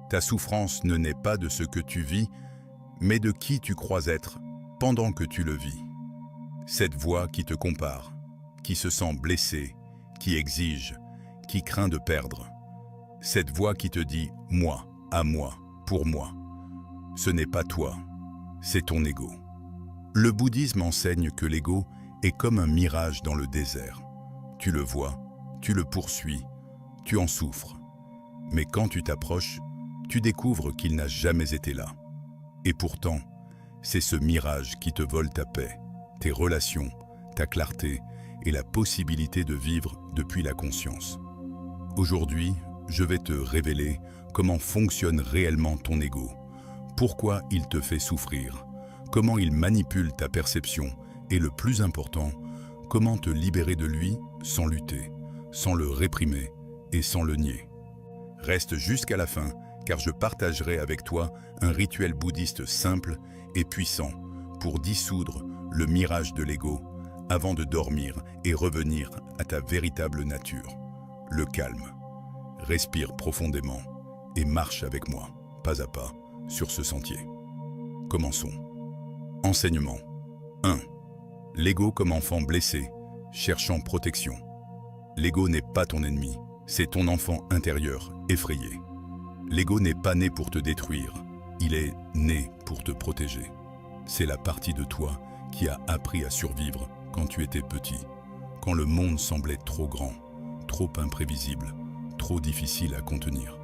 Ta souffrance ne naît pas de ce que tu vis, mais de qui tu crois être pendant que tu le vis. Cette voix qui te compare, qui se sent blessée, qui exige, qui craint de perdre. Cette voix qui te dit « moi, à moi, pour moi ». Ce n'est pas toi, c'est ton ego. Le bouddhisme enseigne que l'ego est comme un mirage dans le désert. Tu le vois, tu le poursuis, tu en souffres. Mais quand tu t'approches, tu découvres qu'il n'a jamais été là. Et pourtant, c'est ce mirage qui te vole ta paix, tes relations, ta clarté et la possibilité de vivre depuis la conscience. Aujourd'hui, je vais te révéler comment fonctionne réellement ton ego, pourquoi il te fait souffrir, comment il manipule ta perception et le plus important, comment te libérer de lui sans lutter, sans le réprimer et sans le nier. Reste jusqu'à la fin, car je partagerai avec toi un rituel bouddhiste simple et puissant pour dissoudre le mirage de l'ego avant de dormir et revenir à ta véritable nature, le calme. Respire profondément et marche avec moi, pas à pas, sur ce sentier. Commençons. Enseignement 1. L'ego comme enfant blessé, cherchant protection. L'ego n'est pas ton ennemi, c'est ton enfant intérieur, effrayé. L'ego n'est pas né pour te détruire, il est né pour te protéger. C'est la partie de toi qui a appris à survivre quand tu étais petit, quand le monde semblait trop grand, trop imprévisible, trop difficile à contenir.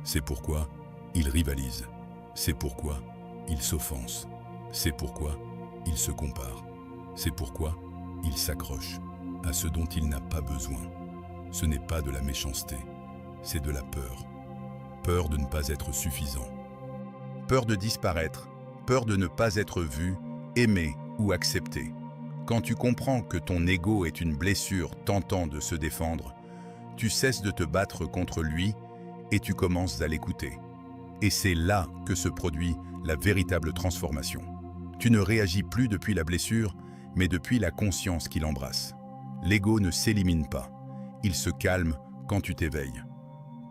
C'est pourquoi il rivalise, c'est pourquoi il s'offense, c'est pourquoi il se compare, c'est pourquoi il s'accroche à ce dont il n'a pas besoin. Ce n'est pas de la méchanceté, c'est de la peur. Peur de ne pas être suffisant. Peur de disparaître, peur de ne pas être vu, aimé ou accepté. Quand tu comprends que ton ego est une blessure tentant de se défendre, tu cesses de te battre contre lui et tu commences à l'écouter. Et c'est là que se produit la véritable transformation. Tu ne réagis plus depuis la blessure, mais depuis la conscience qui l'embrasse. L'ego ne s'élimine pas, il se calme quand tu t'éveilles.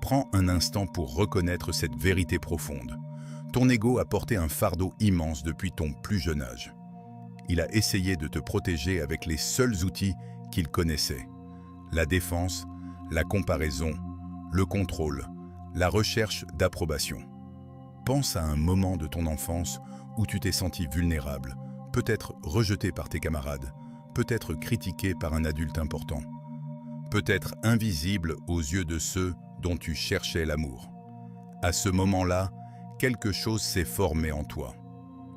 Prends un instant pour reconnaître cette vérité profonde. Ton ego a porté un fardeau immense depuis ton plus jeune âge. Il a essayé de te protéger avec les seuls outils qu'il connaissait. La défense, la comparaison, le contrôle, la recherche d'approbation. Pense à un moment de ton enfance où tu t'es senti vulnérable, peut-être rejeté par tes camarades, peut-être critiqué par un adulte important, peut-être invisible aux yeux de ceux dont tu cherchais l'amour. À ce moment-là, quelque chose s'est formé en toi.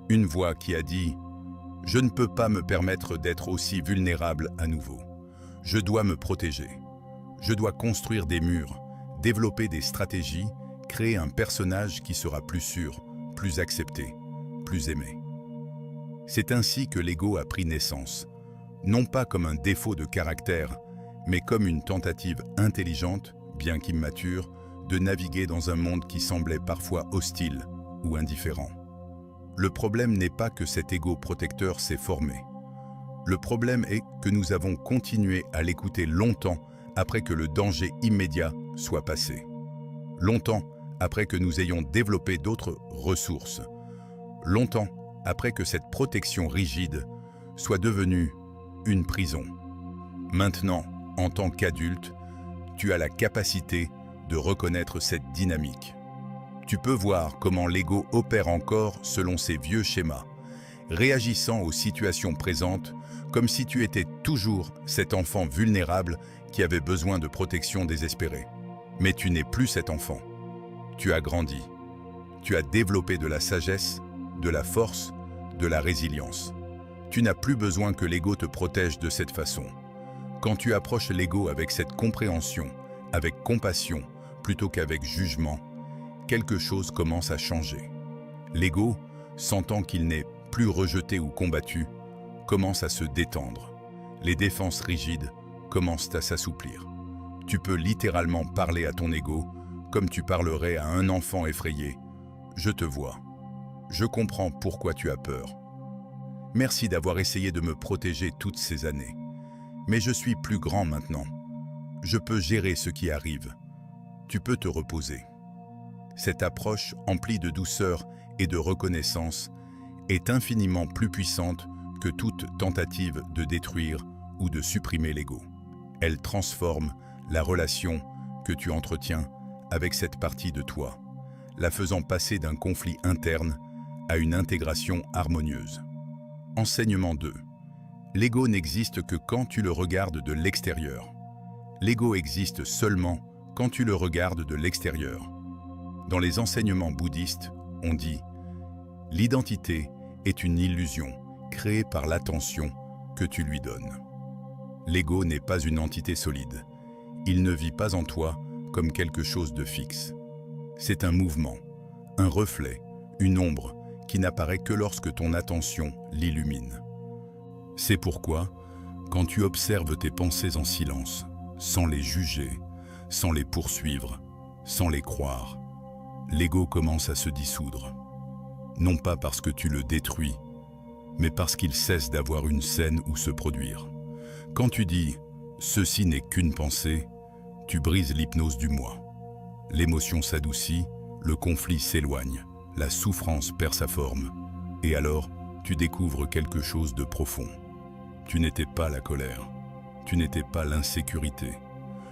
Une voix qui a dit « Je ne peux pas me permettre d'être aussi vulnérable à nouveau. Je dois me protéger. Je dois construire des murs, développer des stratégies, créer un personnage qui sera plus sûr, plus accepté, plus aimé. » C'est ainsi que l'ego a pris naissance, non pas comme un défaut de caractère, mais comme une tentative intelligente, bien qu'immature, de naviguer dans un monde qui semblait parfois hostile ou indifférent. Le problème n'est pas que cet ego protecteur s'est formé. Le problème est que nous avons continué à l'écouter longtemps après que le danger immédiat soit passé. Longtemps après que nous ayons développé d'autres ressources. Longtemps après que cette protection rigide soit devenue une prison. Maintenant, en tant qu'adulte, tu as la capacité de reconnaître cette dynamique. Tu peux voir comment l'ego opère encore selon ses vieux schémas, réagissant aux situations présentes comme si tu étais toujours cet enfant vulnérable qui avait besoin de protection désespérée. Mais tu n'es plus cet enfant. Tu as grandi. Tu as développé de la sagesse, de la force, de la résilience. Tu n'as plus besoin que l'ego te protège de cette façon. Quand tu approches l'ego avec cette compréhension, avec compassion, plutôt qu'avec jugement, quelque chose commence à changer. L'ego, sentant qu'il n'est plus rejeté ou combattu, commence à se détendre. Les défenses rigides commencent à s'assouplir. Tu peux littéralement parler à ton ego comme tu parlerais à un enfant effrayé. Je te vois. Je comprends pourquoi tu as peur. Merci d'avoir essayé de me protéger toutes ces années. Mais je suis plus grand maintenant. Je peux gérer ce qui arrive. Tu peux te reposer. Cette approche, emplie de douceur et de reconnaissance, est infiniment plus puissante que toute tentative de détruire ou de supprimer l'ego. Elle transforme la relation que tu entretiens avec cette partie de toi, la faisant passer d'un conflit interne à une intégration harmonieuse. Enseignement 2. L'ego n'existe que quand tu le regardes de l'extérieur. L'ego existe seulement quand tu le regardes de l'extérieur. Dans les enseignements bouddhistes, on dit « L'identité est une illusion créée par l'attention que tu lui donnes. » L'ego n'est pas une entité solide. Il ne vit pas en toi comme quelque chose de fixe. C'est un mouvement, un reflet, une ombre qui n'apparaît que lorsque ton attention l'illumine. C'est pourquoi, quand tu observes tes pensées en silence, sans les juger, sans les poursuivre, sans les croire, l'ego commence à se dissoudre. Non pas parce que tu le détruis, mais parce qu'il cesse d'avoir une scène où se produire. Quand tu dis « ceci n'est qu'une pensée », tu brises l'hypnose du moi. L'émotion s'adoucit, le conflit s'éloigne, la souffrance perd sa forme, et alors tu découvres quelque chose de profond. Tu n'étais pas la colère, tu n'étais pas l'insécurité,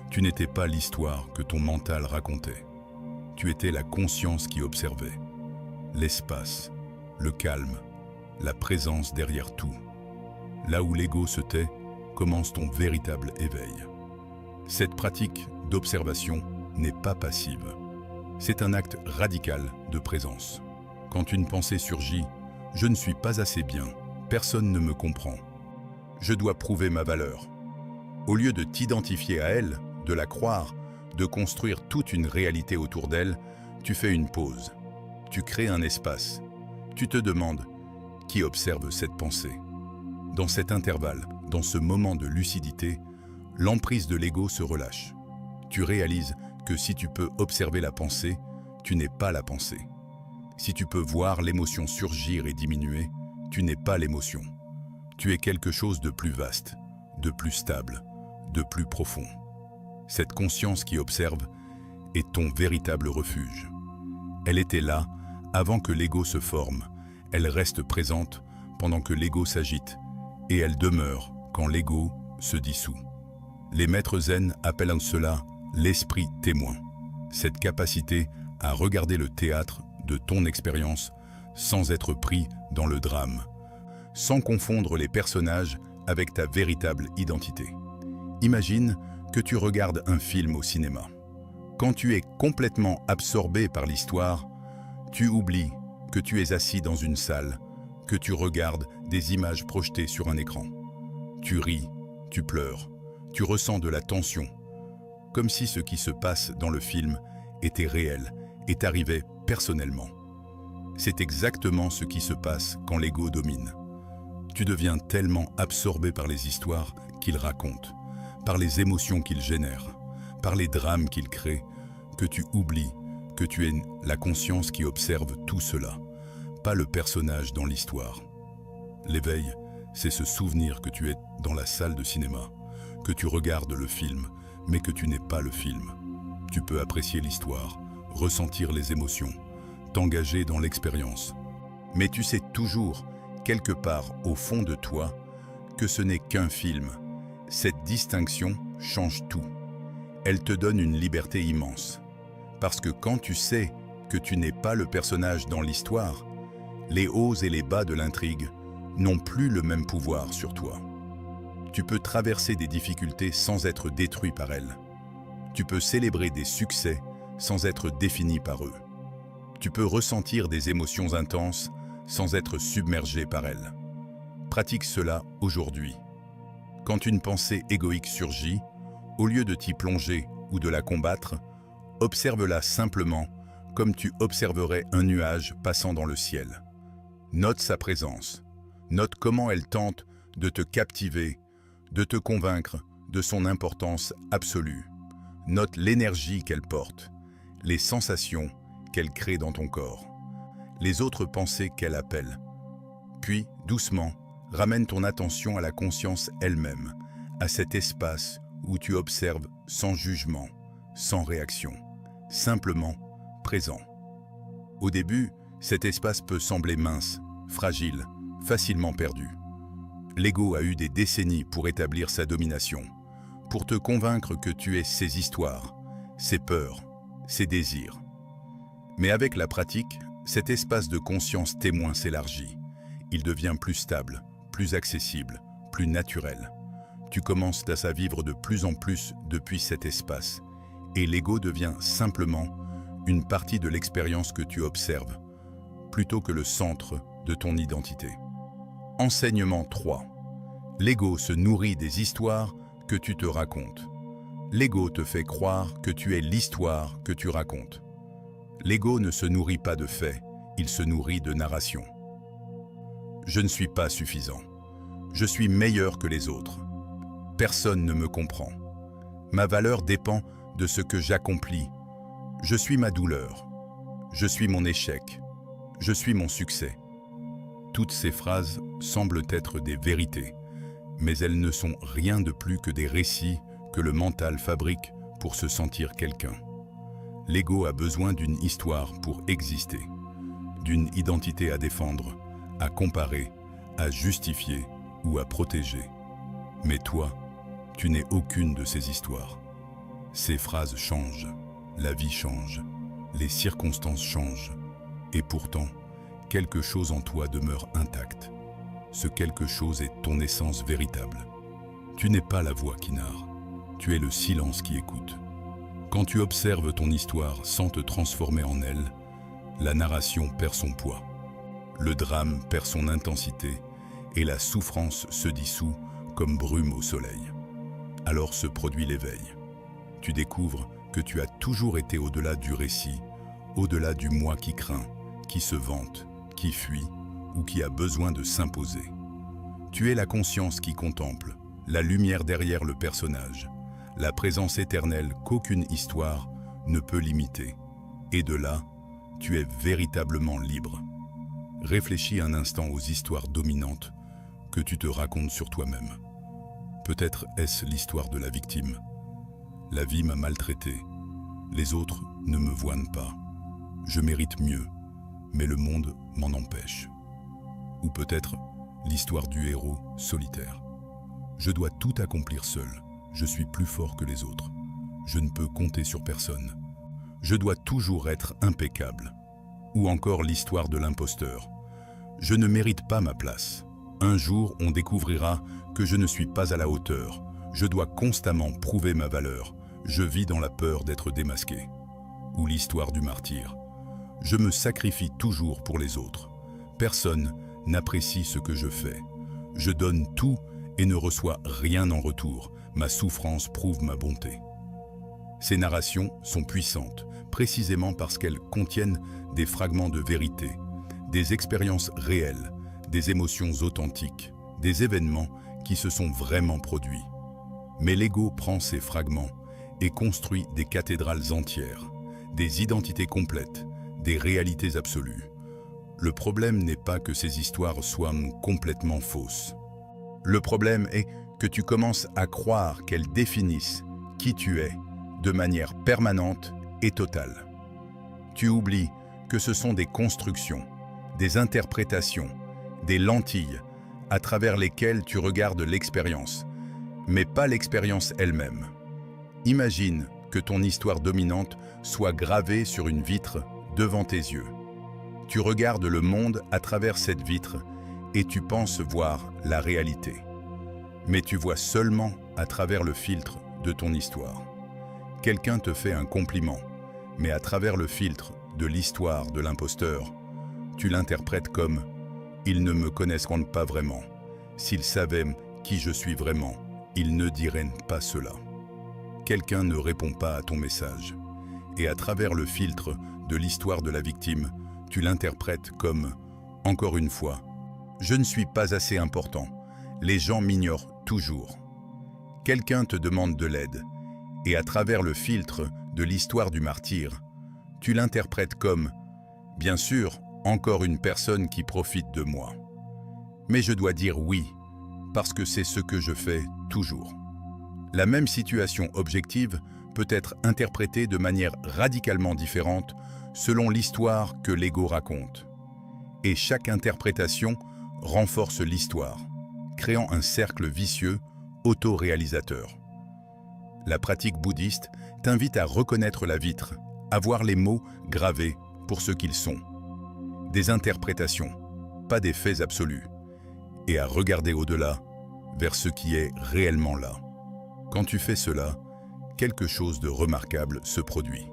tu n'étais pas l'histoire que ton mental racontait. Tu étais la conscience qui observait, l'espace, le calme, la présence derrière tout. Là où l'ego se tait, commence ton véritable éveil. Cette pratique d'observation n'est pas passive. C'est un acte radical de présence. Quand une pensée surgit, « Je ne suis pas assez bien, personne ne me comprend. Je dois prouver ma valeur. » Au lieu de t'identifier à elle, de la croire, de construire toute une réalité autour d'elle, tu fais une pause. Tu crées un espace. Tu te demandes « Qui observe cette pensée ?» Dans cet intervalle, dans ce moment de lucidité, l'emprise de l'ego se relâche. Tu réalises que si tu peux observer la pensée, tu n'es pas la pensée. Si tu peux voir l'émotion surgir et diminuer, tu n'es pas l'émotion. Tu es quelque chose de plus vaste, de plus stable, de plus profond. Cette conscience qui observe est ton véritable refuge. Elle était là avant que l'ego se forme, elle reste présente pendant que l'ego s'agite, et elle demeure quand l'ego se dissout. Les maîtres zen appellent cela l'esprit témoin, cette capacité à regarder le théâtre de ton expérience sans être pris dans le drame, sans confondre les personnages avec ta véritable identité. Imagine que tu regardes un film au cinéma. Quand tu es complètement absorbé par l'histoire, tu oublies que tu es assis dans une salle, que tu regardes des images projetées sur un écran. Tu ris, tu pleures, tu ressens de la tension, comme si ce qui se passe dans le film était réel et t'arrivait personnellement. C'est exactement ce qui se passe quand l'ego domine. Tu deviens tellement absorbé par les histoires qu'il raconte, par les émotions qu'il génère, par les drames qu'il crée, que tu oublies que tu es la conscience qui observe tout cela, pas le personnage dans l'histoire. L'éveil, c'est se souvenir que tu es dans la salle de cinéma, que tu regardes le film, mais que tu n'es pas le film. Tu peux apprécier l'histoire, ressentir les émotions, t'engager dans l'expérience. Mais tu sais toujours, quelque part au fond de toi, que ce n'est qu'un film. Cette distinction change tout. Elle te donne une liberté immense. Parce que quand tu sais que tu n'es pas le personnage dans l'histoire, les hauts et les bas de l'intrigue n'ont plus le même pouvoir sur toi. Tu peux traverser des difficultés sans être détruit par elles. Tu peux célébrer des succès sans être défini par eux. Tu peux ressentir des émotions intenses sans être submergé par elles. Pratique cela aujourd'hui. Quand une pensée égoïque surgit, au lieu de t'y plonger ou de la combattre, observe-la simplement comme tu observerais un nuage passant dans le ciel. Note sa présence. Note comment elle tente de te captiver, de te convaincre de son importance absolue. Note l'énergie qu'elle porte, les sensations qu'elle crée dans ton corps, les autres pensées qu'elle appelle. Puis, doucement, ramène ton attention à la conscience elle-même, à cet espace où tu observes sans jugement, sans réaction, simplement présent. Au début, cet espace peut sembler mince, fragile, facilement perdu. L'ego a eu des décennies pour établir sa domination, pour te convaincre que tu es ses histoires, ses peurs, ses désirs. Mais avec la pratique, cet espace de conscience témoin s'élargit. Il devient plus stable, plus accessible, plus naturel. Tu commences à vivre de plus en plus depuis cet espace, et l'ego devient simplement une partie de l'expérience que tu observes, plutôt que le centre de ton identité. Enseignement 3. L'ego se nourrit des histoires que tu te racontes. L'ego te fait croire que tu es l'histoire que tu racontes. L'ego ne se nourrit pas de faits, il se nourrit de narration. Je ne suis pas suffisant. Je suis meilleur que les autres. Personne ne me comprend. Ma valeur dépend de ce que j'accomplis. Je suis ma douleur. Je suis mon échec. Je suis mon succès. Toutes ces phrases semblent être des vérités, mais elles ne sont rien de plus que des récits que le mental fabrique pour se sentir quelqu'un. L'ego a besoin d'une histoire pour exister, d'une identité à défendre, à comparer, à justifier ou à protéger. Mais toi, tu n'es aucune de ces histoires. Ces phrases changent, la vie change, les circonstances changent, et pourtant, quelque chose en toi demeure intact. Ce quelque chose est ton essence véritable. Tu n'es pas la voix qui narre, tu es le silence qui écoute. Quand tu observes ton histoire sans te transformer en elle, la narration perd son poids. Le drame perd son intensité et la souffrance se dissout comme brume au soleil. Alors se produit l'éveil. Tu découvres que tu as toujours été au-delà du récit, au-delà du moi qui craint, qui se vante, qui fuit ou qui a besoin de s'imposer. Tu es la conscience qui contemple, la lumière derrière le personnage, la présence éternelle qu'aucune histoire ne peut limiter. Et de là, tu es véritablement libre. Réfléchis un instant aux histoires dominantes que tu te racontes sur toi-même. Peut-être est-ce l'histoire de la victime. La vie m'a maltraité. Les autres ne me voient pas. Je mérite mieux, mais le monde m'en empêche. Ou peut-être l'histoire du héros solitaire. Je dois tout accomplir seul. Je suis plus fort que les autres. Je ne peux compter sur personne. Je dois toujours être impeccable. Ou encore l'histoire de l'imposteur. Je ne mérite pas ma place. Un jour, on découvrira que je ne suis pas à la hauteur. Je dois constamment prouver ma valeur. Je vis dans la peur d'être démasqué. Ou l'histoire du martyr. Je me sacrifie toujours pour les autres. Personne n'apprécie ce que je fais. Je donne tout et ne reçois rien en retour. Ma souffrance prouve ma bonté. Ces narrations sont puissantes, précisément parce qu'elles contiennent des fragments de vérité, des expériences réelles, des émotions authentiques, des événements qui se sont vraiment produits. Mais l'ego prend ces fragments et construit des cathédrales entières, des identités complètes, des réalités absolues. Le problème n'est pas que ces histoires soient complètement fausses. Le problème est que tu commences à croire qu'elles définissent qui tu es de manière permanente et totale. Tu oublies que ce sont des constructions, des interprétations, des lentilles à travers lesquelles tu regardes l'expérience, mais pas l'expérience elle-même. Imagine que ton histoire dominante soit gravée sur une vitre devant tes yeux. Tu regardes le monde à travers cette vitre et tu penses voir la réalité. Mais tu vois seulement à travers le filtre de ton histoire. Quelqu'un te fait un compliment, mais à travers le filtre de l'histoire de l'imposteur, tu l'interprètes comme « ils ne me connaissent pas vraiment. S'ils savaient qui je suis vraiment, ils ne diraient pas cela. » Quelqu'un ne répond pas à ton message. Et à travers le filtre de l'histoire de la victime, tu l'interprètes comme « encore une fois, je ne suis pas assez important. Les gens m'ignorent toujours. » Quelqu'un te demande de l'aide, et à travers le filtre de l'histoire du martyr, tu l'interprètes comme « bien sûr, encore une personne qui profite de moi. Mais je dois dire oui, parce que c'est ce que je fais toujours. » La même situation objective peut être interprétée de manière radicalement différente selon l'histoire que l'ego raconte. Et chaque interprétation renforce l'histoire, créant un cercle vicieux autoréalisateur. La pratique bouddhiste t'invite à reconnaître la vitre, à voir les mots gravés pour ce qu'ils sont. Des interprétations, pas des faits absolus, et à regarder au-delà, vers ce qui est réellement là. Quand tu fais cela, quelque chose de remarquable se produit.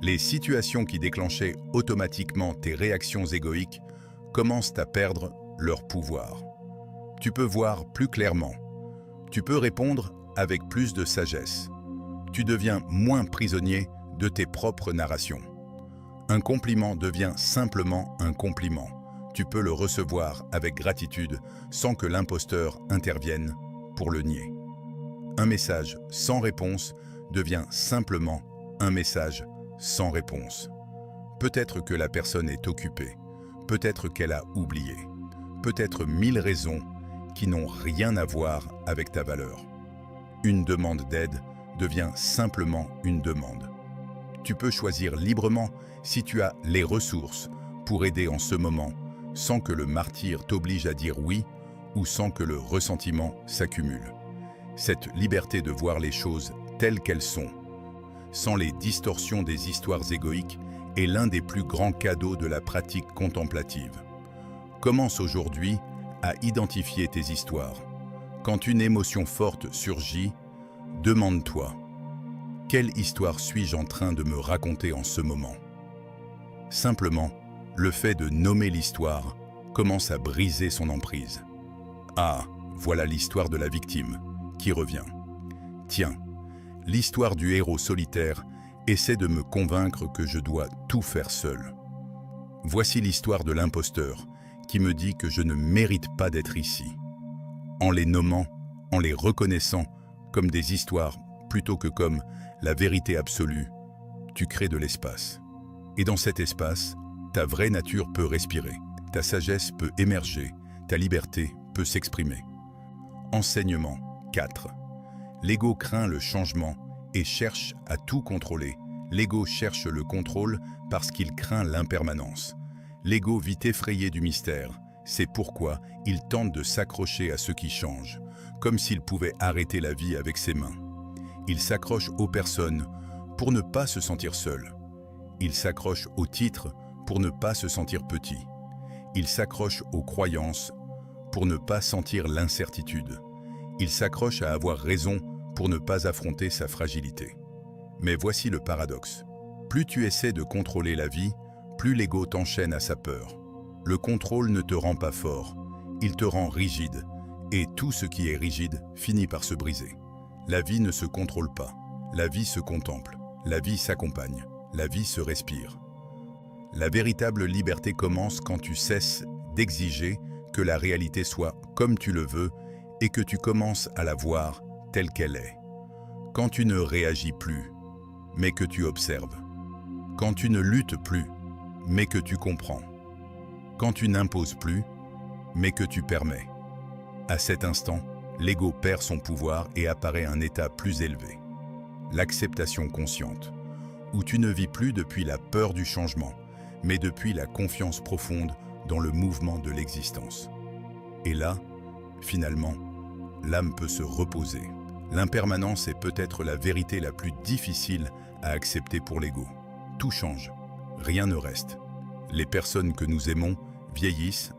Les situations qui déclenchaient automatiquement tes réactions égoïques commencent à perdre leur pouvoir. Tu peux voir plus clairement. Tu peux répondre avec plus de sagesse. Tu deviens moins prisonnier de tes propres narrations. Un compliment devient simplement un compliment. Tu peux le recevoir avec gratitude sans que l'imposteur intervienne pour le nier. Un message sans réponse devient simplement un message sans réponse. Peut-être que la personne est occupée, peut-être qu'elle a oublié, peut-être 1000 raisons qui n'ont rien à voir avec ta valeur. Une demande d'aide devient simplement une demande. Tu peux choisir librement si tu as les ressources pour aider en ce moment, sans que le martyre t'oblige à dire oui ou sans que le ressentiment s'accumule. Cette liberté de voir les choses telles qu'elles sont, sans les distorsions des histoires égoïques, est l'un des plus grands cadeaux de la pratique contemplative. Commence aujourd'hui à identifier tes histoires. Quand une émotion forte surgit, demande-toi: quelle histoire suis-je en train de me raconter en ce moment? Simplement, le fait de nommer l'histoire commence à briser son emprise. Ah, voilà l'histoire de la victime qui revient. Tiens, l'histoire du héros solitaire essaie de me convaincre que je dois tout faire seul. Voici l'histoire de l'imposteur qui me dit que je ne mérite pas d'être ici. En les nommant, en les reconnaissant comme des histoires plutôt que comme la vérité absolue, tu crées de l'espace. Et dans cet espace, ta vraie nature peut respirer, ta sagesse peut émerger, ta liberté peut s'exprimer. Enseignement 4. L'ego craint le changement et cherche à tout contrôler. L'ego cherche le contrôle parce qu'il craint l'impermanence. L'ego vit effrayé du mystère. C'est pourquoi il tente de s'accrocher à ce qui change, comme s'il pouvait arrêter la vie avec ses mains. Il s'accroche aux personnes pour ne pas se sentir seul. Il s'accroche aux titres pour ne pas se sentir petit. Il s'accroche aux croyances pour ne pas sentir l'incertitude. Il s'accroche à avoir raison pour ne pas affronter sa fragilité. Mais voici le paradoxe. Plus tu essaies de contrôler la vie, plus l'ego t'enchaîne à sa peur. Le contrôle ne te rend pas fort, il te rend rigide, et tout ce qui est rigide finit par se briser. La vie ne se contrôle pas, la vie se contemple, la vie s'accompagne, la vie se respire. La véritable liberté commence quand tu cesses d'exiger que la réalité soit comme tu le veux et que tu commences à la voir telle qu'elle est. Quand tu ne réagis plus, mais que tu observes. Quand tu ne luttes plus, mais que tu comprends. Quand tu n'imposes plus, mais que tu permets. À cet instant, l'ego perd son pouvoir et apparaît un état plus élevé. L'acceptation consciente, où tu ne vis plus depuis la peur du changement, mais depuis la confiance profonde dans le mouvement de l'existence. Et là, finalement, l'âme peut se reposer. L'impermanence est peut-être la vérité la plus difficile à accepter pour l'ego. Tout change, rien ne reste. Les personnes que nous aimons vieillissent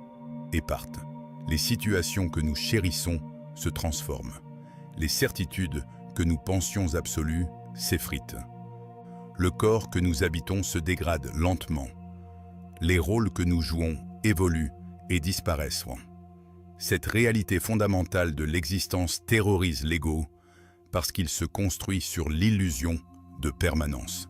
et partent. Les situations que nous chérissons se transforment. Les certitudes que nous pensions absolues s'effritent. Le corps que nous habitons se dégrade lentement. Les rôles que nous jouons évoluent et disparaissent. Cette réalité fondamentale de l'existence terrorise l'ego parce qu'il se construit sur l'illusion de permanence.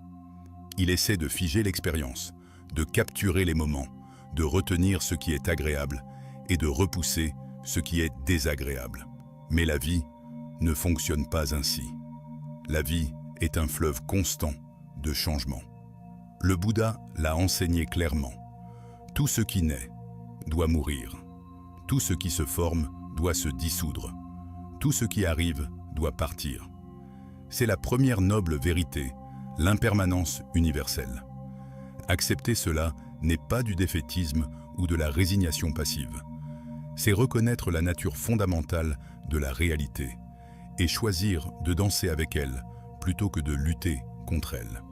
Il essaie de figer l'expérience, de capturer les moments, de retenir ce qui est agréable et de repousser ce qui est désagréable. Mais la vie ne fonctionne pas ainsi. La vie est un fleuve constant de changement. Le Bouddha l'a enseigné clairement. Tout ce qui naît doit mourir. Tout ce qui se forme doit se dissoudre. Tout ce qui arrive doit partir. C'est la première noble vérité, l'impermanence universelle. Accepter cela n'est pas du défaitisme ou de la résignation passive. C'est reconnaître la nature fondamentale de la réalité et choisir de danser avec elle plutôt que de lutter contre elle.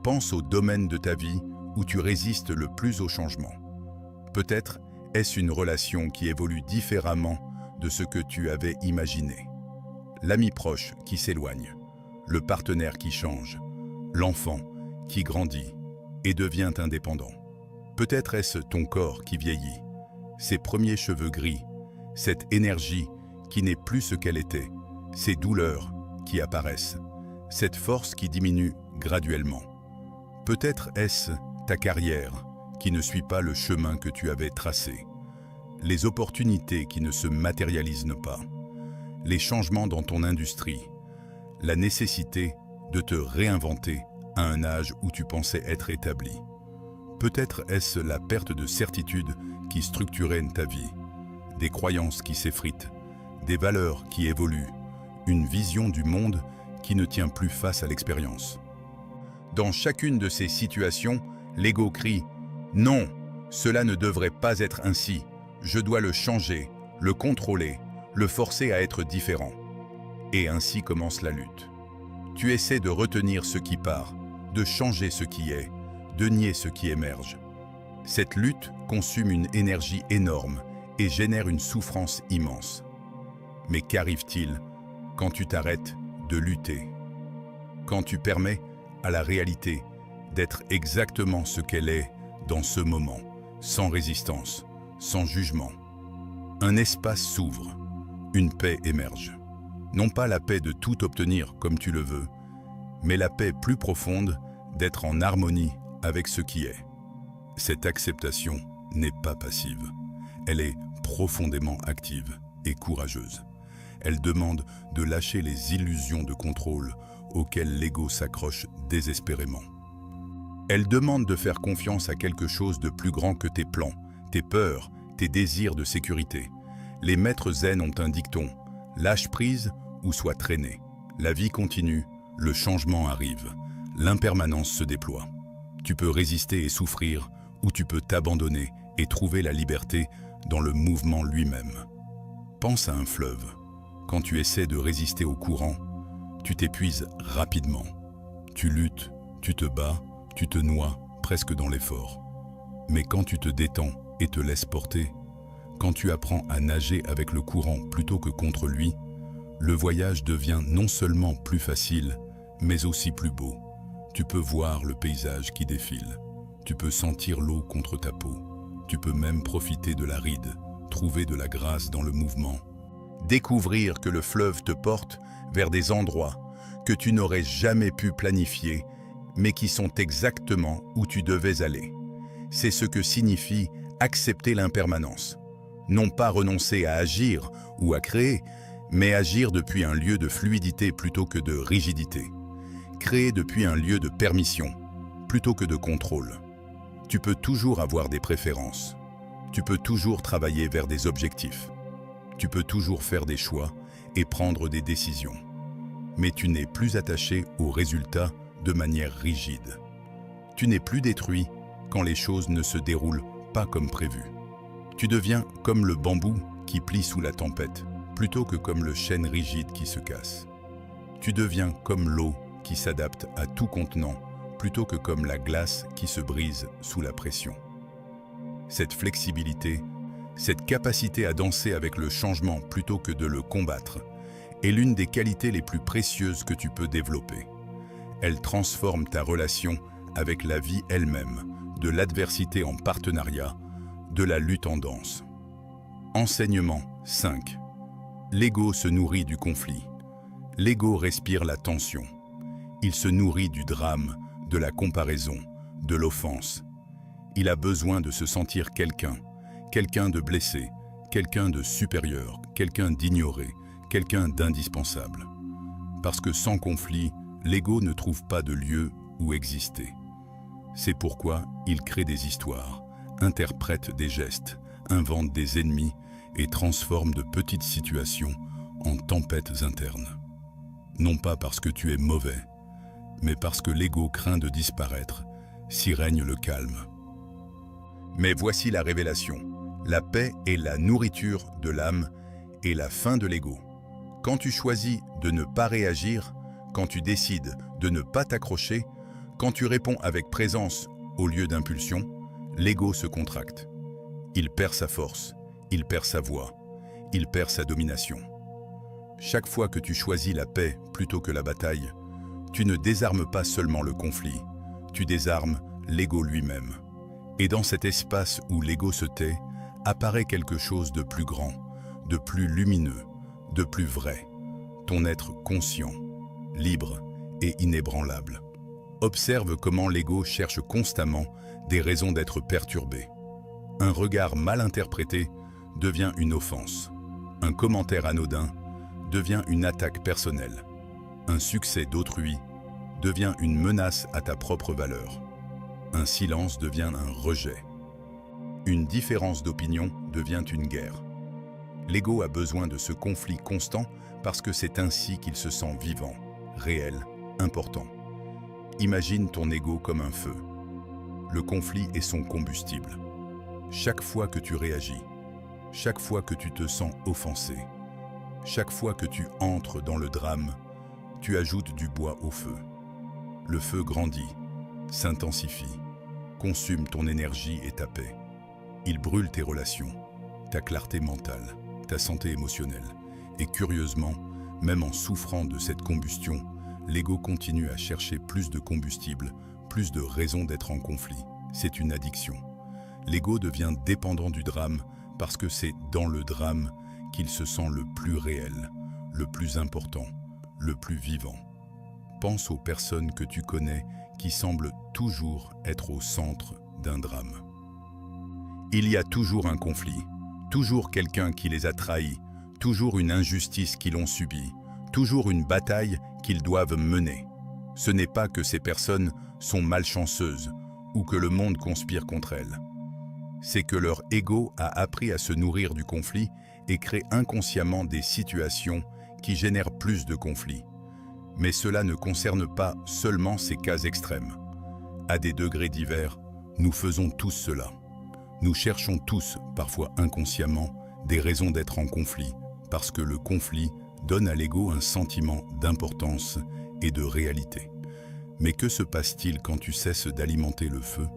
Pense au domaine de ta vie où tu résistes le plus au changement. Peut-être est-ce une relation qui évolue différemment de ce que tu avais imaginé. L'ami proche qui s'éloigne, le partenaire qui change, l'enfant qui grandit et devient indépendant. Peut-être est-ce ton corps qui vieillit, ses premiers cheveux gris, cette énergie qui n'est plus ce qu'elle était, ces douleurs qui apparaissent, cette force qui diminue graduellement. Peut-être est-ce ta carrière qui ne suit pas le chemin que tu avais tracé, les opportunités qui ne se matérialisent pas, les changements dans ton industrie, la nécessité de te réinventer à un âge où tu pensais être établi. Peut-être est-ce la perte de certitude qui structurait ta vie, des croyances qui s'effritent, des valeurs qui évoluent, une vision du monde qui ne tient plus face à l'expérience. Dans chacune de ces situations, l'ego crie « Non, cela ne devrait pas être ainsi, je dois le changer, le contrôler, le forcer à être différent. » Et ainsi commence la lutte. Tu essaies de retenir ce qui part, de changer ce qui est, de nier ce qui émerge. Cette lutte consomme une énergie énorme et génère une souffrance immense. Mais qu'arrive-t-il quand tu t'arrêtes de lutter? Quand tu permets à la réalité d'être exactement ce qu'elle est dans ce moment, sans résistance, sans jugement. Un espace s'ouvre, une paix émerge. Non pas la paix de tout obtenir comme tu le veux, mais la paix plus profonde d'être en harmonie avec ce qui est. Cette acceptation n'est pas passive, elle est profondément active et courageuse. Elle demande de lâcher les illusions de contrôle auxquelles l'ego s'accroche désespérément. Elle demande de faire confiance à quelque chose de plus grand que tes plans, tes peurs, tes désirs de sécurité. Les maîtres zen ont un dicton, lâche prise ou sois traîné. La vie continue, le changement arrive, l'impermanence se déploie. Tu peux résister et souffrir, ou tu peux t'abandonner et trouver la liberté dans le mouvement lui-même. Pense à un fleuve. Quand tu essaies de résister au courant, tu t'épuises rapidement. Tu luttes, tu te bats, tu te noies presque dans l'effort. Mais quand tu te détends et te laisses porter, quand tu apprends à nager avec le courant plutôt que contre lui, le voyage devient non seulement plus facile, mais aussi plus beau. Tu peux voir le paysage qui défile. Tu peux sentir l'eau contre ta peau. Tu peux même profiter de la ride, trouver de la grâce dans le mouvement. Découvrir que le fleuve te porte vers des endroits que tu n'aurais jamais pu planifier, mais qui sont exactement où tu devais aller. C'est ce que signifie accepter l'impermanence. Non pas renoncer à agir ou à créer, mais agir depuis un lieu de fluidité plutôt que de rigidité. Créer depuis un lieu de permission plutôt que de contrôle. Tu peux toujours avoir des préférences. Tu peux toujours travailler vers des objectifs. Tu peux toujours faire des choix et prendre des décisions. Mais tu n'es plus attaché aux résultats de manière rigide. Tu n'es plus détruit quand les choses ne se déroulent pas comme prévu. Tu deviens comme le bambou qui plie sous la tempête, plutôt que comme le chêne rigide qui se casse. Tu deviens comme l'eau qui s'adapte à tout contenant, plutôt que comme la glace qui se brise sous la pression. Cette flexibilité, cette capacité à danser avec le changement plutôt que de le combattre, est l'une des qualités les plus précieuses que tu peux développer. Elle transforme ta relation avec la vie elle-même, de l'adversité en partenariat, de la lutte en danse. Enseignement 5. L'ego se nourrit du conflit. L'ego respire la tension. Il se nourrit du drame, de la comparaison, de l'offense. Il a besoin de se sentir quelqu'un de blessé, quelqu'un de supérieur, quelqu'un d'ignoré, quelqu'un d'indispensable. Parce que sans conflit, l'ego ne trouve pas de lieu où exister. C'est pourquoi il crée des histoires, interprète des gestes, invente des ennemis et transforme de petites situations en tempêtes internes. Non pas parce que tu es mauvais, mais parce que l'ego craint de disparaître si règne le calme. Mais voici la révélation. La paix est la nourriture de l'âme et la faim de l'ego. Quand tu choisis de ne pas réagir, quand tu décides de ne pas t'accrocher, quand tu réponds avec présence au lieu d'impulsion, l'ego se contracte. Il perd sa force, il perd sa voix, il perd sa domination. Chaque fois que tu choisis la paix plutôt que la bataille, tu ne désarmes pas seulement le conflit, tu désarmes l'ego lui-même. Et dans cet espace où l'ego se tait, apparaît quelque chose de plus grand, de plus lumineux, de plus vrai, ton être conscient, libre et inébranlable. Observe comment l'ego cherche constamment des raisons d'être perturbé. Un regard mal interprété devient une offense. Un commentaire anodin devient une attaque personnelle. Un succès d'autrui devient une menace à ta propre valeur. Un silence devient un rejet. Une différence d'opinion devient une guerre. L'ego a besoin de ce conflit constant parce que c'est ainsi qu'il se sent vivant, réel, important. Imagine ton ego comme un feu. Le conflit est son combustible. Chaque fois que tu réagis, chaque fois que tu te sens offensé, chaque fois que tu entres dans le drame, tu ajoutes du bois au feu. Le feu grandit, s'intensifie, consume ton énergie et ta paix. Il brûle tes relations, ta clarté mentale, ta santé émotionnelle. Et curieusement, même en souffrant de cette combustion, l'ego continue à chercher plus de combustible, plus de raisons d'être en conflit. C'est une addiction. L'ego devient dépendant du drame parce que c'est dans le drame qu'il se sent le plus réel, le plus important, le plus vivant. Pense aux personnes que tu connais qui semblent toujours être au centre d'un drame. Il y a toujours un conflit, toujours quelqu'un qui les a trahis, toujours une injustice qu'ils ont subie, toujours une bataille qu'ils doivent mener. Ce n'est pas que ces personnes sont malchanceuses ou que le monde conspire contre elles. C'est que leur ego a appris à se nourrir du conflit et crée inconsciemment des situations qui génèrent plus de conflits. Mais cela ne concerne pas seulement ces cas extrêmes. À des degrés divers, nous faisons tous cela. Nous cherchons tous, parfois inconsciemment, des raisons d'être en conflit, parce que le conflit donne à l'ego un sentiment d'importance et de réalité. Mais que se passe-t-il quand tu cesses d'alimenter le feu,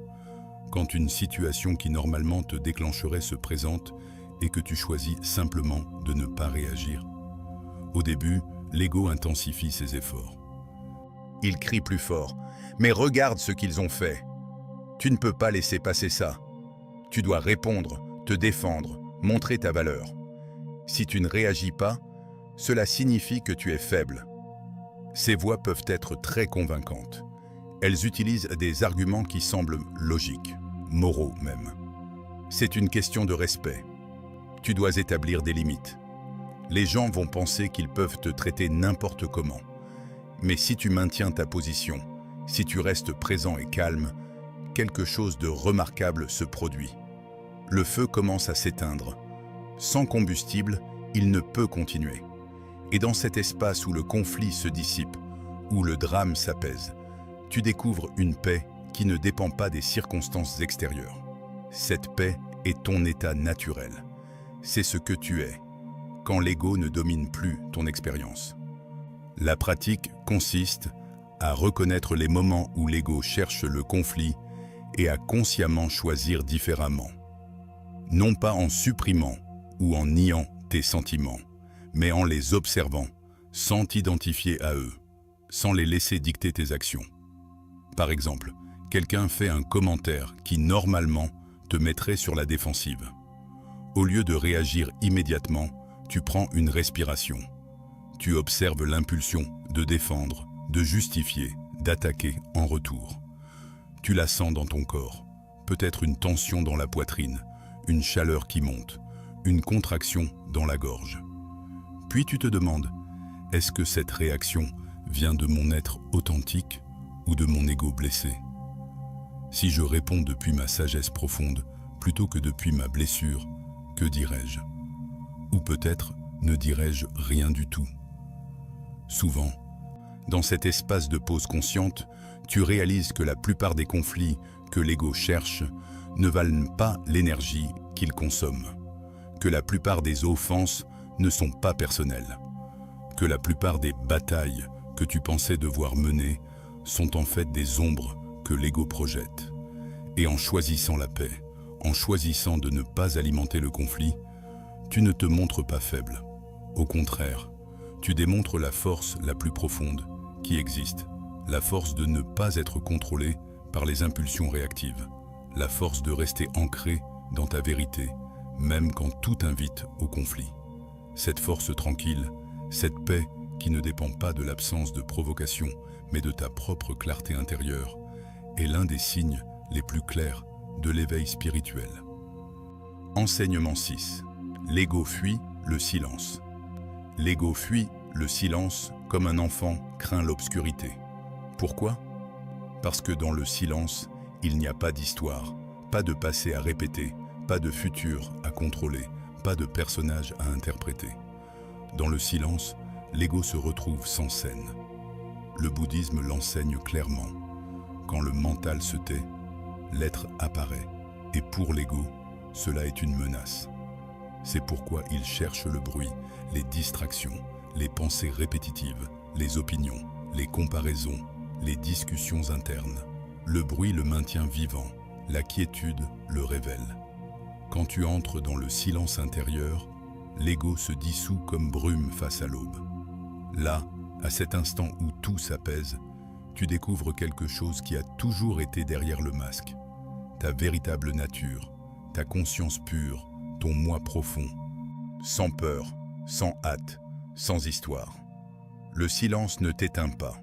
quand une situation qui normalement te déclencherait se présente et que tu choisis simplement de ne pas réagir? Au début, l'ego intensifie ses efforts. Il crie plus fort. « Mais regarde ce qu'ils ont fait. Tu ne peux pas laisser passer ça. Tu dois répondre, te défendre, montrer ta valeur. Si tu ne réagis pas, cela signifie que tu es faible. » Ces voix peuvent être très convaincantes. Elles utilisent des arguments qui semblent logiques, moraux même. C'est une question de respect. Tu dois établir des limites. Les gens vont penser qu'ils peuvent te traiter n'importe comment. Mais si tu maintiens ta position, si tu restes présent et calme, quelque chose de remarquable se produit. Le feu commence à s'éteindre. Sans combustible, il ne peut continuer. Et dans cet espace où le conflit se dissipe, où le drame s'apaise, tu découvres une paix qui ne dépend pas des circonstances extérieures. Cette paix est ton état naturel. C'est ce que tu es, quand l'ego ne domine plus ton expérience. La pratique consiste à reconnaître les moments où l'ego cherche le conflit et à consciemment choisir différemment. Non pas en supprimant ou en niant tes sentiments, mais en les observant, sans t'identifier à eux, sans les laisser dicter tes actions. Par exemple, quelqu'un fait un commentaire qui normalement te mettrait sur la défensive. Au lieu de réagir immédiatement, tu prends une respiration. Tu observes l'impulsion de défendre, de justifier, d'attaquer en retour. Tu la sens dans ton corps, peut-être une tension dans la poitrine, une chaleur qui monte, une contraction dans la gorge. Puis tu te demandes, est-ce que cette réaction vient de mon être authentique ou de mon ego blessé? Si je réponds depuis ma sagesse profonde, plutôt que depuis ma blessure, que dirais-je? Ou peut-être ne dirais-je rien du tout? Souvent, Dans cet espace de pause consciente, tu réalises que la plupart des conflits que l'ego cherche ne valent pas l'énergie qu'il consomme, que la plupart des offenses ne sont pas personnelles, que la plupart des batailles que tu pensais devoir mener sont en fait des ombres que l'ego projette. Et en choisissant la paix, en choisissant de ne pas alimenter le conflit, tu ne te montres pas faible. Au contraire, tu démontres la force la plus profonde qui existe, la force de ne pas être contrôlé par les impulsions réactives, la force de rester ancré dans ta vérité, même quand tout invite au conflit. Cette force tranquille, cette paix qui ne dépend pas de l'absence de provocation, mais de ta propre clarté intérieure, est l'un des signes les plus clairs de l'éveil spirituel. Enseignement 6. L'ego fuit le silence. L'ego fuit le silence comme un enfant craint l'obscurité. Pourquoi ? Parce que dans le silence, il n'y a pas d'histoire, pas de passé à répéter, pas de futur à contrôler, pas de personnage à interpréter. Dans le silence, l'ego se retrouve sans scène. Le bouddhisme l'enseigne clairement. Quand le mental se tait, l'être apparaît. Et pour l'ego, cela est une menace. C'est pourquoi il cherche le bruit, les distractions, les pensées répétitives, les opinions, les comparaisons, les discussions internes. Le bruit le maintient vivant, la quiétude le révèle. Quand tu entres dans le silence intérieur, l'ego se dissout comme brume face à l'aube. Là, à cet instant où tout s'apaise, tu découvres quelque chose qui a toujours été derrière le masque. Ta véritable nature, ta conscience pure, ton moi profond. Sans peur, sans hâte, sans histoire. Le silence ne t'éteint pas,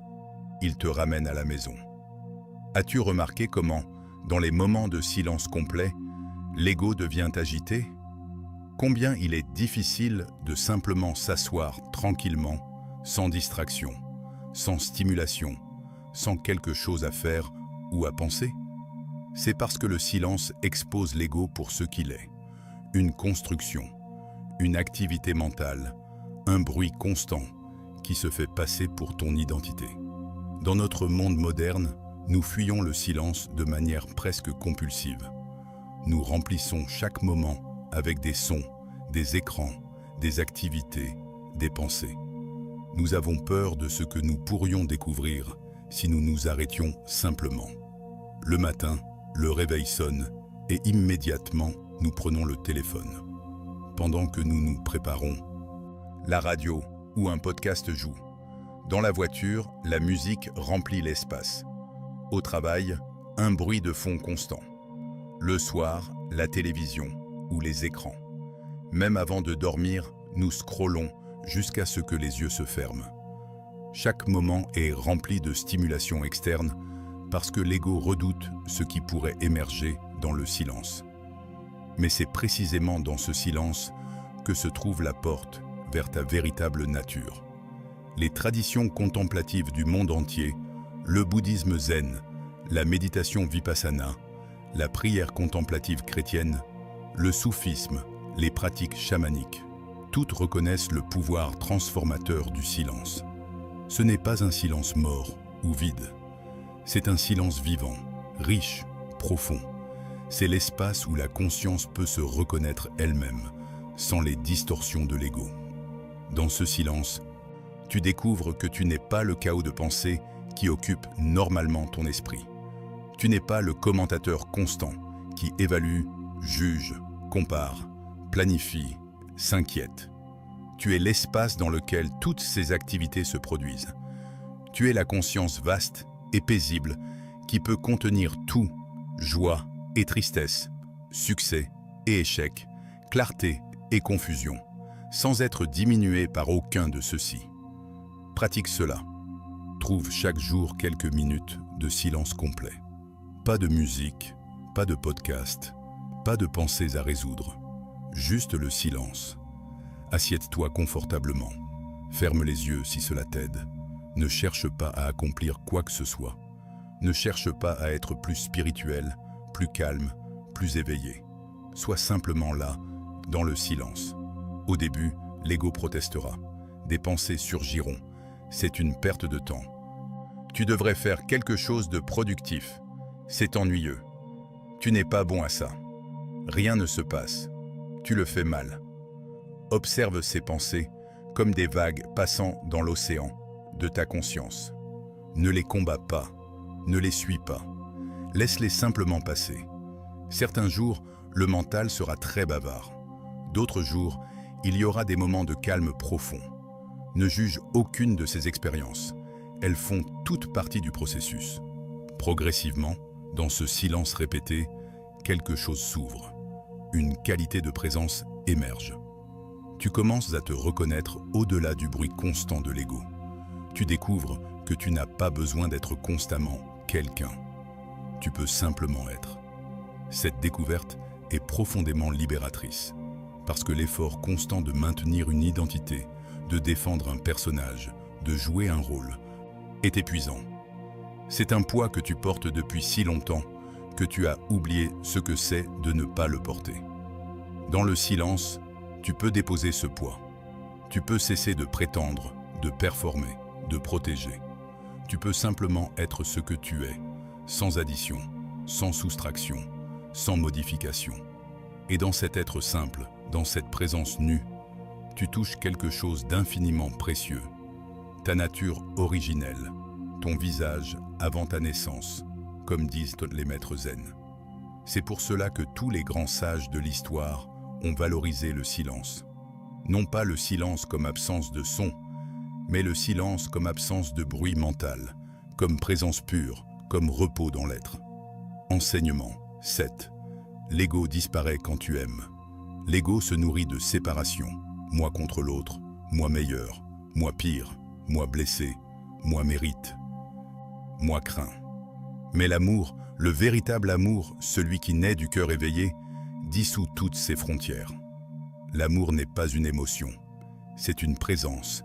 il te ramène à la maison. As-tu remarqué comment, dans les moments de silence complet, l'ego devient agité ? Combien il est difficile de simplement s'asseoir tranquillement, sans distraction, sans stimulation, sans quelque chose à faire ou à penser ? C'est parce que le silence expose l'ego pour ce qu'il est. Une construction, une activité mentale, un bruit constant qui se fait passer pour ton identité. Dans notre monde moderne, nous fuyons le silence de manière presque compulsive. Nous remplissons chaque moment avec des sons, des écrans, des activités, des pensées. Nous avons peur de ce que nous pourrions découvrir si nous nous arrêtions simplement. Le matin, le réveil sonne et immédiatement, nous prenons le téléphone. Pendant que nous nous préparons, la radio ou un podcast joue. Dans la voiture, la musique remplit l'espace. Au travail, un bruit de fond constant. Le soir, la télévision ou les écrans. Même avant de dormir, nous scrollons jusqu'à ce que les yeux se ferment. Chaque moment est rempli de stimulation externe parce que l'ego redoute ce qui pourrait émerger dans le silence. Mais c'est précisément dans ce silence que se trouve la porte vers ta véritable nature. Les traditions contemplatives du monde entier, le bouddhisme zen, la méditation vipassana, la prière contemplative chrétienne, le soufisme, les pratiques chamaniques, toutes reconnaissent le pouvoir transformateur du silence. Ce n'est pas un silence mort ou vide. C'est un silence vivant, riche, profond. C'est l'espace où la conscience peut se reconnaître elle-même, sans les distorsions de l'ego. Dans ce silence, tu découvres que tu n'es pas le chaos de pensée qui occupe normalement ton esprit. Tu n'es pas le commentateur constant qui évalue, juge, compare, planifie, s'inquiète. Tu es l'espace dans lequel toutes ces activités se produisent. Tu es la conscience vaste et paisible qui peut contenir tout, joie et tristesse, succès et échec, clarté et confusion, sans être diminué par aucun de ceux-ci. Pratique cela. Trouve chaque jour quelques minutes de silence complet. Pas de musique, pas de podcast, pas de pensées à résoudre. Juste le silence. Assieds-toi confortablement. Ferme les yeux si cela t'aide. Ne cherche pas à accomplir quoi que ce soit. Ne cherche pas à être plus spirituel, plus calme, plus éveillé. Sois simplement là, dans le silence. Au début, l'ego protestera. Des pensées surgiront. c'est une perte de temps. Tu devrais faire quelque chose de productif. C'est ennuyeux. Tu n'es pas bon à ça. Rien ne se passe. Tu le fais mal. Observe ces pensées comme des vagues passant dans l'océan de ta conscience. Ne les combats pas, ne les suis pas. Laisse-les simplement passer. Certains jours, le mental sera très bavard. D'autres jours, il y aura des moments de calme profond. Ne juge aucune de ces expériences. Elles font toute partie du processus. Progressivement, dans ce silence répété, quelque chose s'ouvre. Une qualité de présence émerge. Tu commences à te reconnaître au-delà du bruit constant de l'ego. Tu découvres que tu n'as pas besoin d'être constamment quelqu'un. Tu peux simplement être. Cette découverte est profondément libératrice, parce que l'effort constant de maintenir une identité, de défendre un personnage, de jouer un rôle, est épuisant. C'est un poids que tu portes depuis si longtemps que tu as oublié ce que c'est de ne pas le porter. Dans le silence, tu peux déposer ce poids. Tu peux cesser de prétendre, de performer, de protéger. Tu peux simplement être ce que tu es, sans addition, sans soustraction, sans modification. Et dans cet être simple, dans cette présence nue, tu touches quelque chose d'infiniment précieux. Ta nature originelle, ton visage avant ta naissance, comme disent les maîtres zen. C'est pour cela que tous les grands sages de l'histoire ont valorisé le silence. Non pas le silence comme absence de son, mais le silence comme absence de bruit mental, comme présence pure, comme repos dans l'être. Enseignement 7. L'ego disparaît quand tu aimes. L'ego se nourrit de séparation. Moi contre l'autre, moi meilleur, moi pire, moi blessé, moi mérite, moi crains. Mais l'amour, le véritable amour, celui qui naît du cœur éveillé, dissout toutes ces frontières. L'amour n'est pas une émotion, c'est une présence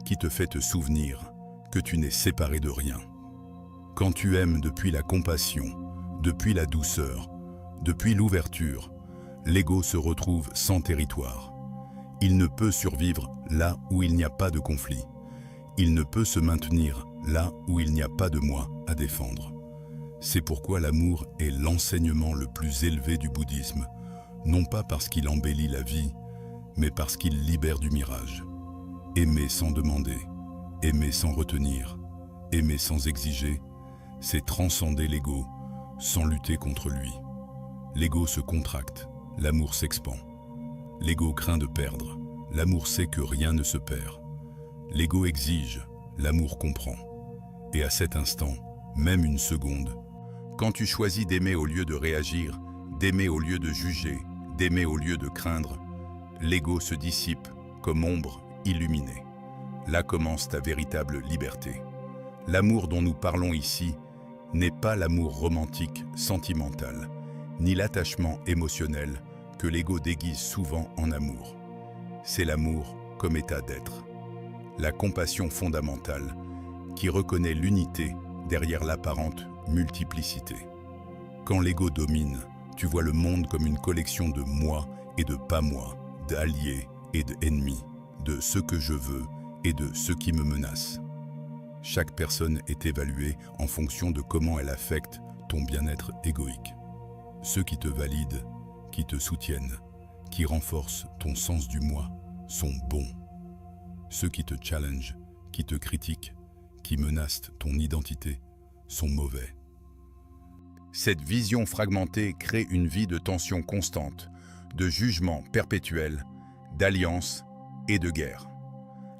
qui te fait te souvenir que tu n'es séparé de rien. Quand tu aimes depuis la compassion, depuis la douceur, depuis l'ouverture, l'ego se retrouve sans territoire. Il ne peut survivre là où il n'y a pas de conflit. Il ne peut se maintenir là où il n'y a pas de moi à défendre. C'est pourquoi l'amour est l'enseignement le plus élevé du bouddhisme, non pas parce qu'il embellit la vie, mais parce qu'il libère du mirage. Aimer sans demander, aimer sans retenir, aimer sans exiger, c'est transcender l'ego sans lutter contre lui. L'ego se contracte, l'amour s'expand. L'ego craint de perdre, l'amour sait que rien ne se perd. L'ego exige, l'amour comprend. Et à cet instant, même une seconde, quand tu choisis d'aimer au lieu de réagir, d'aimer au lieu de juger, d'aimer au lieu de craindre, l'ego se dissipe comme ombre illuminée. Là commence ta véritable liberté. L'amour dont nous parlons ici n'est pas l'amour romantique, sentimental, ni l'attachement émotionnel que l'ego déguise souvent en amour. C'est l'amour comme état d'être. La compassion fondamentale qui reconnaît l'unité derrière l'apparente multiplicité. Quand l'ego domine, tu vois le monde comme une collection de moi et de pas moi, d'alliés et d'ennemis, de ce que je veux et de ce qui me menace. Chaque personne est évaluée en fonction de comment elle affecte ton bien-être égoïque. Ceux qui te valident, qui te soutiennent, qui renforcent ton sens du moi, sont bons. Ceux qui te challengent, qui te critiquent, qui menacent ton identité, sont mauvais. Cette vision fragmentée crée une vie de tension constante, de jugement perpétuel, d'alliance et de guerre.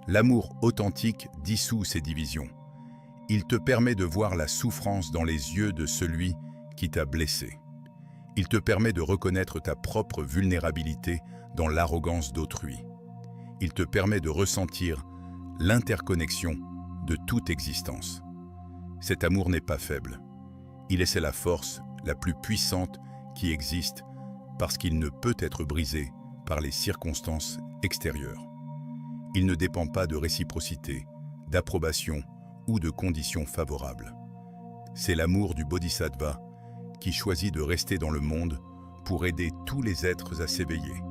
L'amour authentique dissout ces divisions. Il te permet de voir la souffrance dans les yeux de celui qui t'a blessé. Il te permet de reconnaître ta propre vulnérabilité dans l'arrogance d'autrui. Il te permet de ressentir l'interconnexion de toute existence. Cet amour n'est pas faible. Il est la force la plus puissante qui existe parce qu'il ne peut être brisé par les circonstances extérieures. Il ne dépend pas de réciprocité, d'approbation ou de conditions favorables. C'est l'amour du bodhisattva qui choisit de rester dans le monde pour aider tous les êtres à s'éveiller.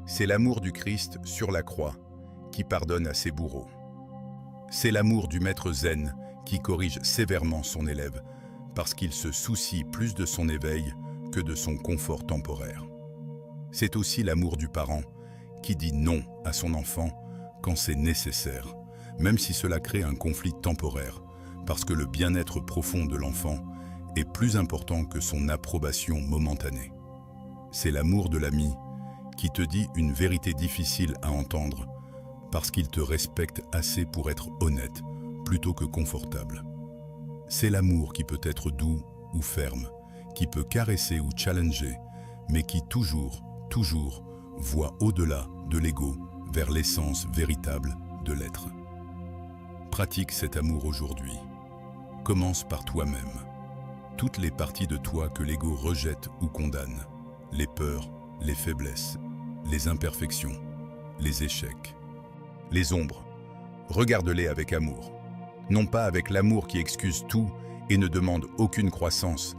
C'est l'amour du Christ sur la croix qui pardonne à ses bourreaux. C'est l'amour du maître zen qui corrige sévèrement son élève parce qu'il se soucie plus de son éveil que de son confort temporaire. C'est aussi l'amour du parent qui dit non à son enfant quand c'est nécessaire, même si cela crée un conflit temporaire, parce que le bien-être profond de l'enfant est plus important que son approbation momentanée. C'est l'amour de l'ami qui te dit une vérité difficile à entendre parce qu'il te respecte assez pour être honnête plutôt que confortable. C'est l'amour qui peut être doux ou ferme, qui peut caresser ou challenger, mais qui toujours voit au-delà de l'ego vers l'essence véritable de l'être. Pratique cet amour aujourd'hui. Commence par toi-même. Toutes les parties de toi que l'ego rejette ou condamne, les peurs, les faiblesses, les imperfections, les échecs, les ombres, regarde-les avec amour. Non pas avec l'amour qui excuse tout et ne demande aucune croissance,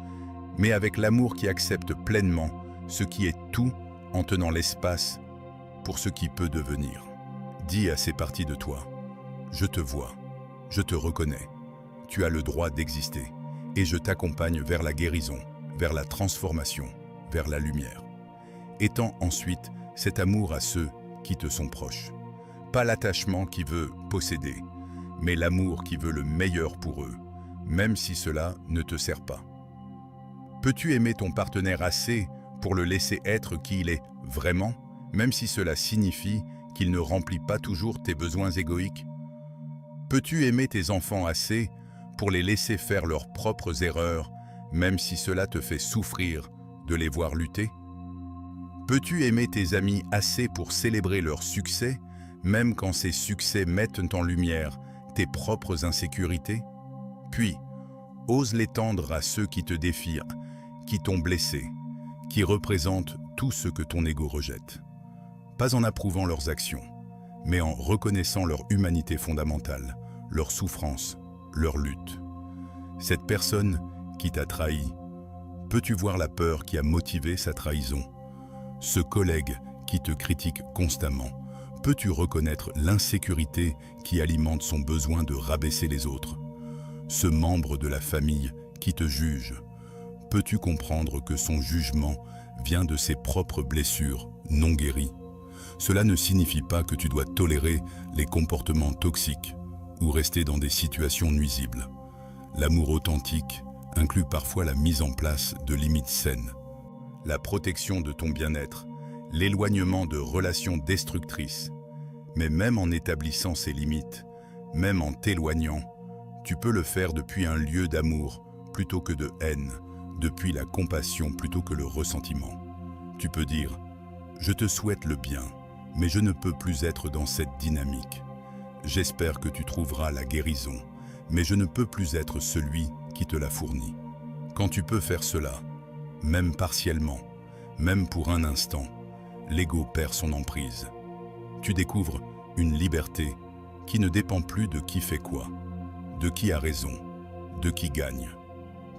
mais avec l'amour qui accepte pleinement ce qui est tout en tenant l'espace pour ce qui peut devenir. Dis à ces parties de toi, je te vois, je te reconnais, tu as le droit d'exister et je t'accompagne vers la guérison, vers la transformation, vers la lumière. Étends ensuite cet amour à ceux qui te sont proches. Pas l'attachement qui veut posséder, mais l'amour qui veut le meilleur pour eux, même si cela ne te sert pas. Peux-tu aimer ton partenaire assez pour le laisser être qui il est vraiment, même si cela signifie qu'il ne remplit pas toujours tes besoins égoïques? Peux-tu aimer tes enfants assez pour les laisser faire leurs propres erreurs, même si cela te fait souffrir de les voir lutter? Peux-tu aimer tes amis assez pour célébrer leurs succès, même quand ces succès mettent en lumière tes propres insécurités? Puis, ose l'étendre à ceux qui te défient, qui t'ont blessé, qui représentent tout ce que ton ego rejette. Pas en approuvant leurs actions, mais en reconnaissant leur humanité fondamentale, leur souffrance, leur lutte. Cette personne qui t'a trahi, peux-tu voir la peur qui a motivé sa trahison? Ce collègue qui te critique constamment, peux-tu reconnaître l'insécurité qui alimente son besoin de rabaisser les autres? Ce membre de la famille qui te juge, peux-tu comprendre que son jugement vient de ses propres blessures non guéries? Cela ne signifie pas que tu dois tolérer les comportements toxiques ou rester dans des situations nuisibles. L'amour authentique inclut parfois la mise en place de limites saines, la protection de ton bien-être, l'éloignement de relations destructrices. Mais même en établissant ces limites, même en t'éloignant, tu peux le faire depuis un lieu d'amour plutôt que de haine, depuis la compassion plutôt que le ressentiment. Tu peux dire « Je te souhaite le bien, mais je ne peux plus être dans cette dynamique. J'espère que tu trouveras la guérison, mais je ne peux plus être celui qui te la fournit. » Quand tu peux faire cela, même partiellement, même pour un instant, l'ego perd son emprise. Tu découvres une liberté qui ne dépend plus de qui fait quoi, de qui a raison, de qui gagne.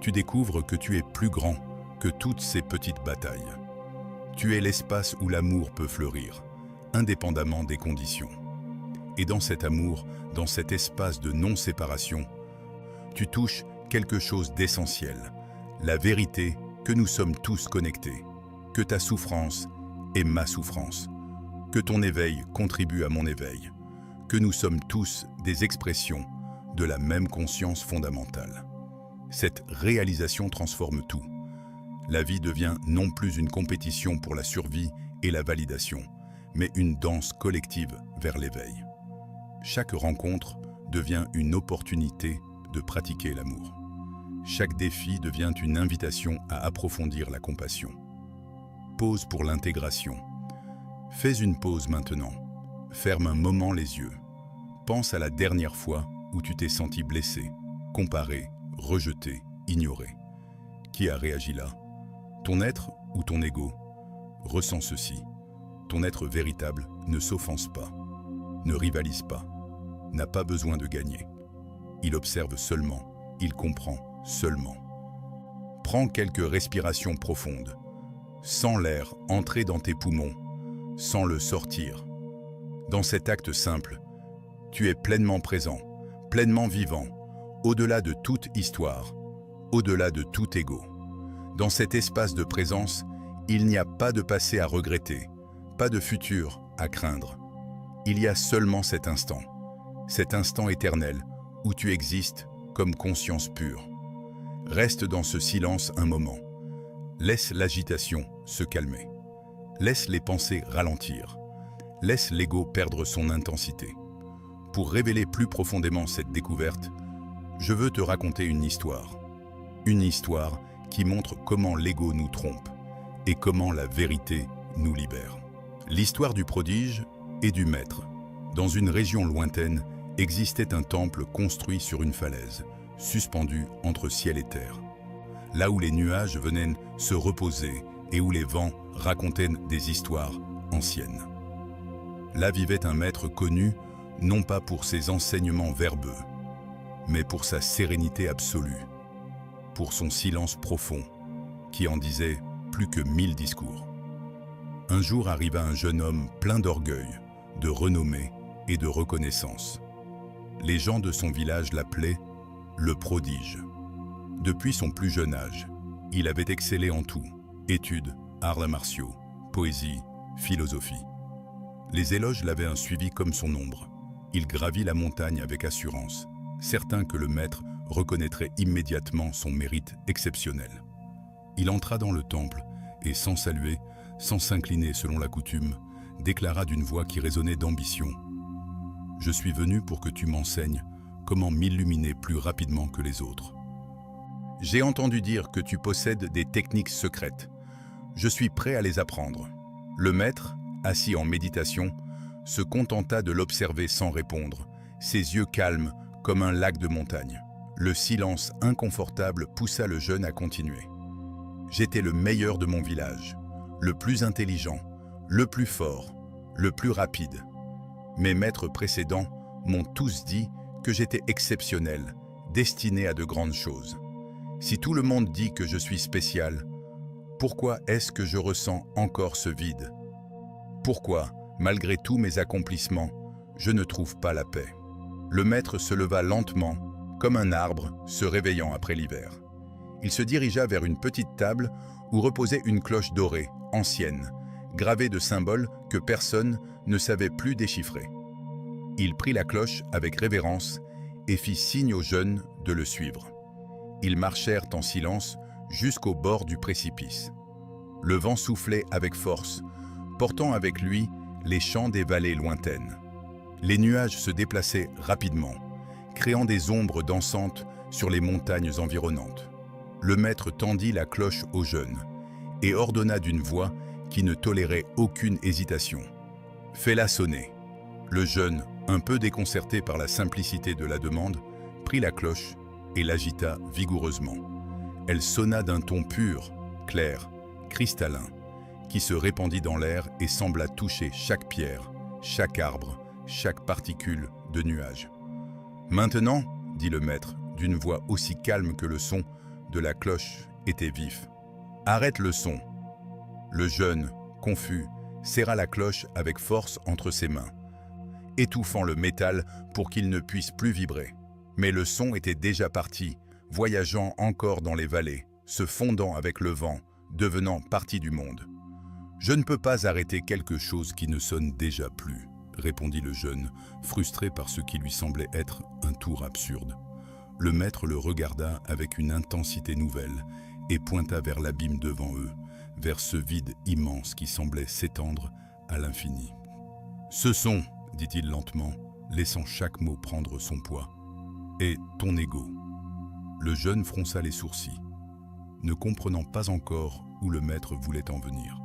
Tu découvres que tu es plus grand que toutes ces petites batailles. Tu es l'espace où l'amour peut fleurir, indépendamment des conditions. Et dans cet amour, dans cet espace de non-séparation, tu touches quelque chose d'essentiel, la vérité que nous sommes tous connectés, que ta souffrance est ma souffrance, que ton éveil contribue à mon éveil, que nous sommes tous des expressions de la même conscience fondamentale. Cette réalisation transforme tout. La vie devient non plus une compétition pour la survie et la validation, mais une danse collective vers l'éveil. Chaque rencontre devient une opportunité de pratiquer l'amour. Chaque défi devient une invitation à approfondir la compassion. Pause pour l'intégration. Fais une pause maintenant. Ferme un moment les yeux. Pense à la dernière fois où tu t'es senti blessé, comparé, rejeté, ignoré. Qui a réagi là? Ton être ou ton ego? Ressens ceci. Ton être véritable ne s'offense pas, ne rivalise pas, n'a pas besoin de gagner. Il observe seulement, il comprend seulement. Prends quelques respirations profondes. Sens l'air entrer dans tes poumons, sans le sortir. Dans cet acte simple, tu es pleinement présent, pleinement vivant, au-delà de toute histoire, au-delà de tout ego. Dans cet espace de présence, il n'y a pas de passé à regretter, pas de futur à craindre. Il y a seulement cet instant éternel où tu existes comme conscience pure. Reste dans ce silence un moment. Laisse l'agitation se calmer. Laisse les pensées ralentir. Laisse l'ego perdre son intensité. Pour révéler plus profondément cette découverte, je veux te raconter une histoire. Une histoire qui montre comment l'ego nous trompe et comment la vérité nous libère. L'histoire du prodige et du maître. Dans une région lointaine, existait un temple construit sur une falaise, suspendu entre ciel et terre. Là où les nuages venaient se reposer et où les vents racontaient des histoires anciennes. Là vivait un maître connu, non pas pour ses enseignements verbeux, mais pour sa sérénité absolue, pour son silence profond, qui en disait plus que 1000 discours. Un jour arriva un jeune homme plein d'orgueil, de renommée et de reconnaissance. Les gens de son village l'appelaient le prodige. Depuis son plus jeune âge, il avait excellé en tout, études, arts martiaux, poésie, philosophie. Les éloges l'avaient suivi comme son ombre. Il gravit la montagne avec assurance, certain que le maître reconnaîtrait immédiatement son mérite exceptionnel. Il entra dans le temple et, sans saluer, sans s'incliner selon la coutume, déclara d'une voix qui résonnait d'ambition. « Je suis venu pour que tu m'enseignes comment m'illuminer plus rapidement que les autres. J'ai entendu dire que tu possèdes des techniques secrètes. Je suis prêt à les apprendre. » Le maître, assis en méditation, se contenta de l'observer sans répondre, ses yeux calmes comme un lac de montagne. Le silence inconfortable poussa le jeune à continuer. « J'étais le meilleur de mon village, le plus intelligent, le plus fort, le plus rapide. Mes maîtres précédents m'ont tous dit que j'étais exceptionnel, destiné à de grandes choses. Si tout le monde dit que je suis spécial, pourquoi est-ce que je ressens encore ce vide? Pourquoi, malgré tous mes accomplissements, je ne trouve pas la paix? » Le maître se leva lentement, comme un arbre se réveillant après l'hiver. Il se dirigea vers une petite table où reposait une cloche dorée, ancienne, gravée de symboles que personne ne savait plus déchiffrer. Il prit la cloche avec révérence et fit signe aux jeunes de le suivre. Ils marchèrent en silence jusqu'au bord du précipice. Le vent soufflait avec force, portant avec lui les chants des vallées lointaines. Les nuages se déplaçaient rapidement, créant des ombres dansantes sur les montagnes environnantes. Le maître tendit la cloche aux jeunes et ordonna d'une voix qui ne tolérait aucune hésitation. « Fais-la sonner. » Le jeune, un peu déconcerté par la simplicité de la demande, prit la cloche et l'agita vigoureusement. Elle sonna d'un ton pur, clair, cristallin, qui se répandit dans l'air et sembla toucher chaque pierre, chaque arbre, chaque particule de nuage. « Maintenant, » dit le maître, d'une voix aussi calme que le son de la cloche était vif. « Arrête le son. » Le jeune, confus, serra la cloche avec force entre ses mains, étouffant le métal pour qu'il ne puisse plus vibrer. Mais le son était déjà parti, voyageant encore dans les vallées, se fondant avec le vent, devenant partie du monde. « Je ne peux pas arrêter quelque chose qui ne sonne déjà plus, » répondit le jeune, frustré par ce qui lui semblait être un tour absurde. Le maître le regarda avec une intensité nouvelle et pointa vers l'abîme devant eux, vers ce vide immense qui semblait s'étendre à l'infini. « Ce son, » dit-il lentement, laissant chaque mot prendre son poids, « est ton ego. » Le jeune fronça les sourcils, ne comprenant pas encore où le maître voulait en venir.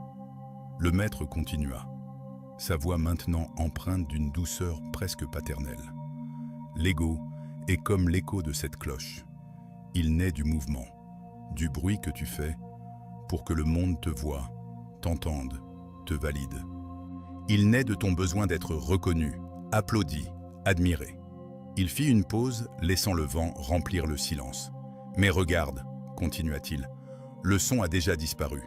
Le maître continua, sa voix maintenant empreinte d'une douceur presque paternelle. « L'ego est comme l'écho de cette cloche. Il naît du mouvement, du bruit que tu fais pour que le monde te voie, t'entende, te valide. Il naît de ton besoin d'être reconnu, applaudi, admiré. » Il fit une pause, laissant le vent remplir le silence. « Mais regarde, » continua-t-il, « le son a déjà disparu.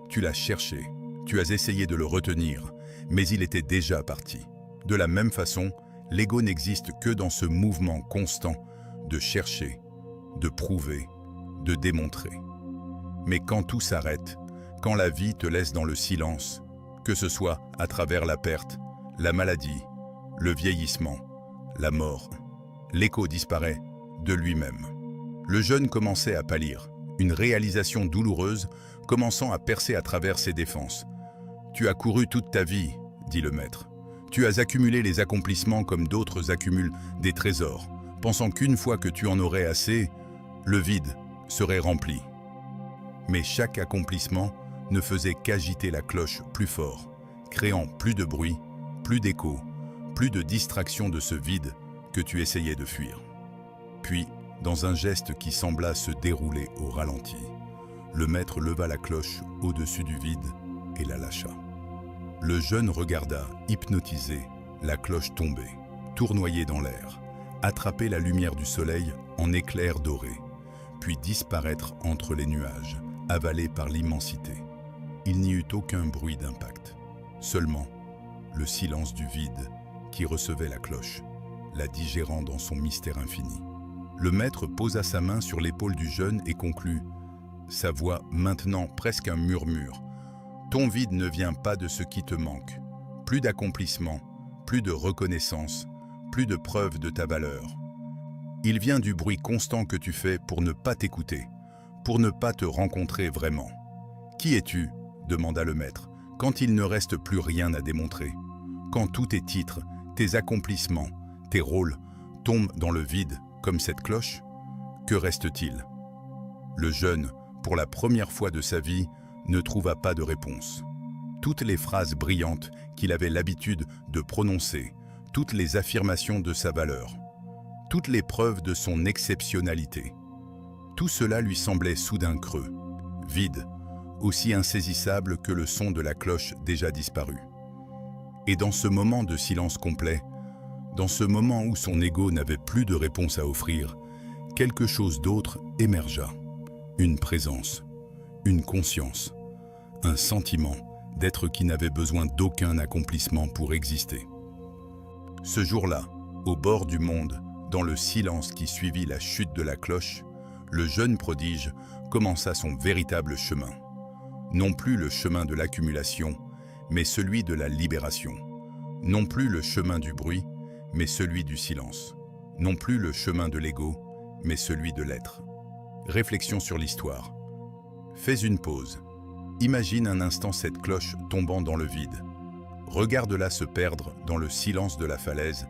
Tu l'as cherché, tu as essayé de le retenir, mais il était déjà parti. De la même façon, L'ego n'existe que dans ce mouvement constant de chercher, de prouver, de démontrer. Mais quand tout s'arrête, quand la vie te laisse dans le silence, que ce soit à travers la perte, la maladie, le vieillissement, la mort, l'écho disparaît de lui-même. Le jeune commençait à pâlir, une réalisation douloureuse commençant à percer à travers ses défenses. « Tu as couru toute ta vie, » dit le maître. « Tu as accumulé les accomplissements comme d'autres accumulent des trésors, pensant qu'une fois que tu en aurais assez, le vide serait rempli. » Mais chaque accomplissement ne faisait qu'agiter la cloche plus fort, créant plus de bruit, plus d'écho, plus de distraction de ce vide que tu essayais de fuir. Puis, dans un geste qui sembla se dérouler au ralenti, le maître leva la cloche au-dessus du vide et la lâcha. Le jeune regarda, hypnotisé, la cloche tomber, tournoyer dans l'air, attraper la lumière du soleil en éclairs dorés, puis disparaître entre les nuages, avalé par l'immensité. Il n'y eut aucun bruit d'impact, seulement le silence du vide qui recevait la cloche, la digérant dans son mystère infini. Le maître posa sa main sur l'épaule du jeune et conclut, sa voix maintenant presque un murmure. « Ton vide ne vient pas de ce qui te manque. Plus d'accomplissement, plus de reconnaissance, plus de preuve de ta valeur. Il vient du bruit constant que tu fais pour ne pas t'écouter, pour ne pas te rencontrer vraiment. Qui es-tu » demanda le maître, « quand il ne reste plus rien à démontrer, quand tous tes titres, tes accomplissements, tes rôles tombent dans le vide comme cette cloche, que reste-t-il » Le jeune, pour la première fois de sa vie, ne trouva pas de réponse. Toutes les phrases brillantes qu'il avait l'habitude de prononcer, toutes les affirmations de sa valeur, toutes les preuves de son exceptionnalité, tout cela lui semblait soudain creux, vide, aussi insaisissable que le son de la cloche déjà disparue. Et dans ce moment de silence complet, dans ce moment où son ego n'avait plus de réponse à offrir, quelque chose d'autre émergea. Une présence, une conscience, un sentiment d'être qui n'avait besoin d'aucun accomplissement pour exister. Ce jour-là, au bord du monde, dans le silence qui suivit la chute de la cloche, le jeune prodige commença son véritable chemin. Non plus le chemin de l'accumulation, mais celui de la libération. Non plus le chemin du bruit, mais celui du silence. Non plus le chemin de l'ego, mais celui de l'être. Réflexion sur l'histoire. Fais une pause. Imagine un instant cette cloche tombant dans le vide. Regarde-la se perdre dans le silence de la falaise,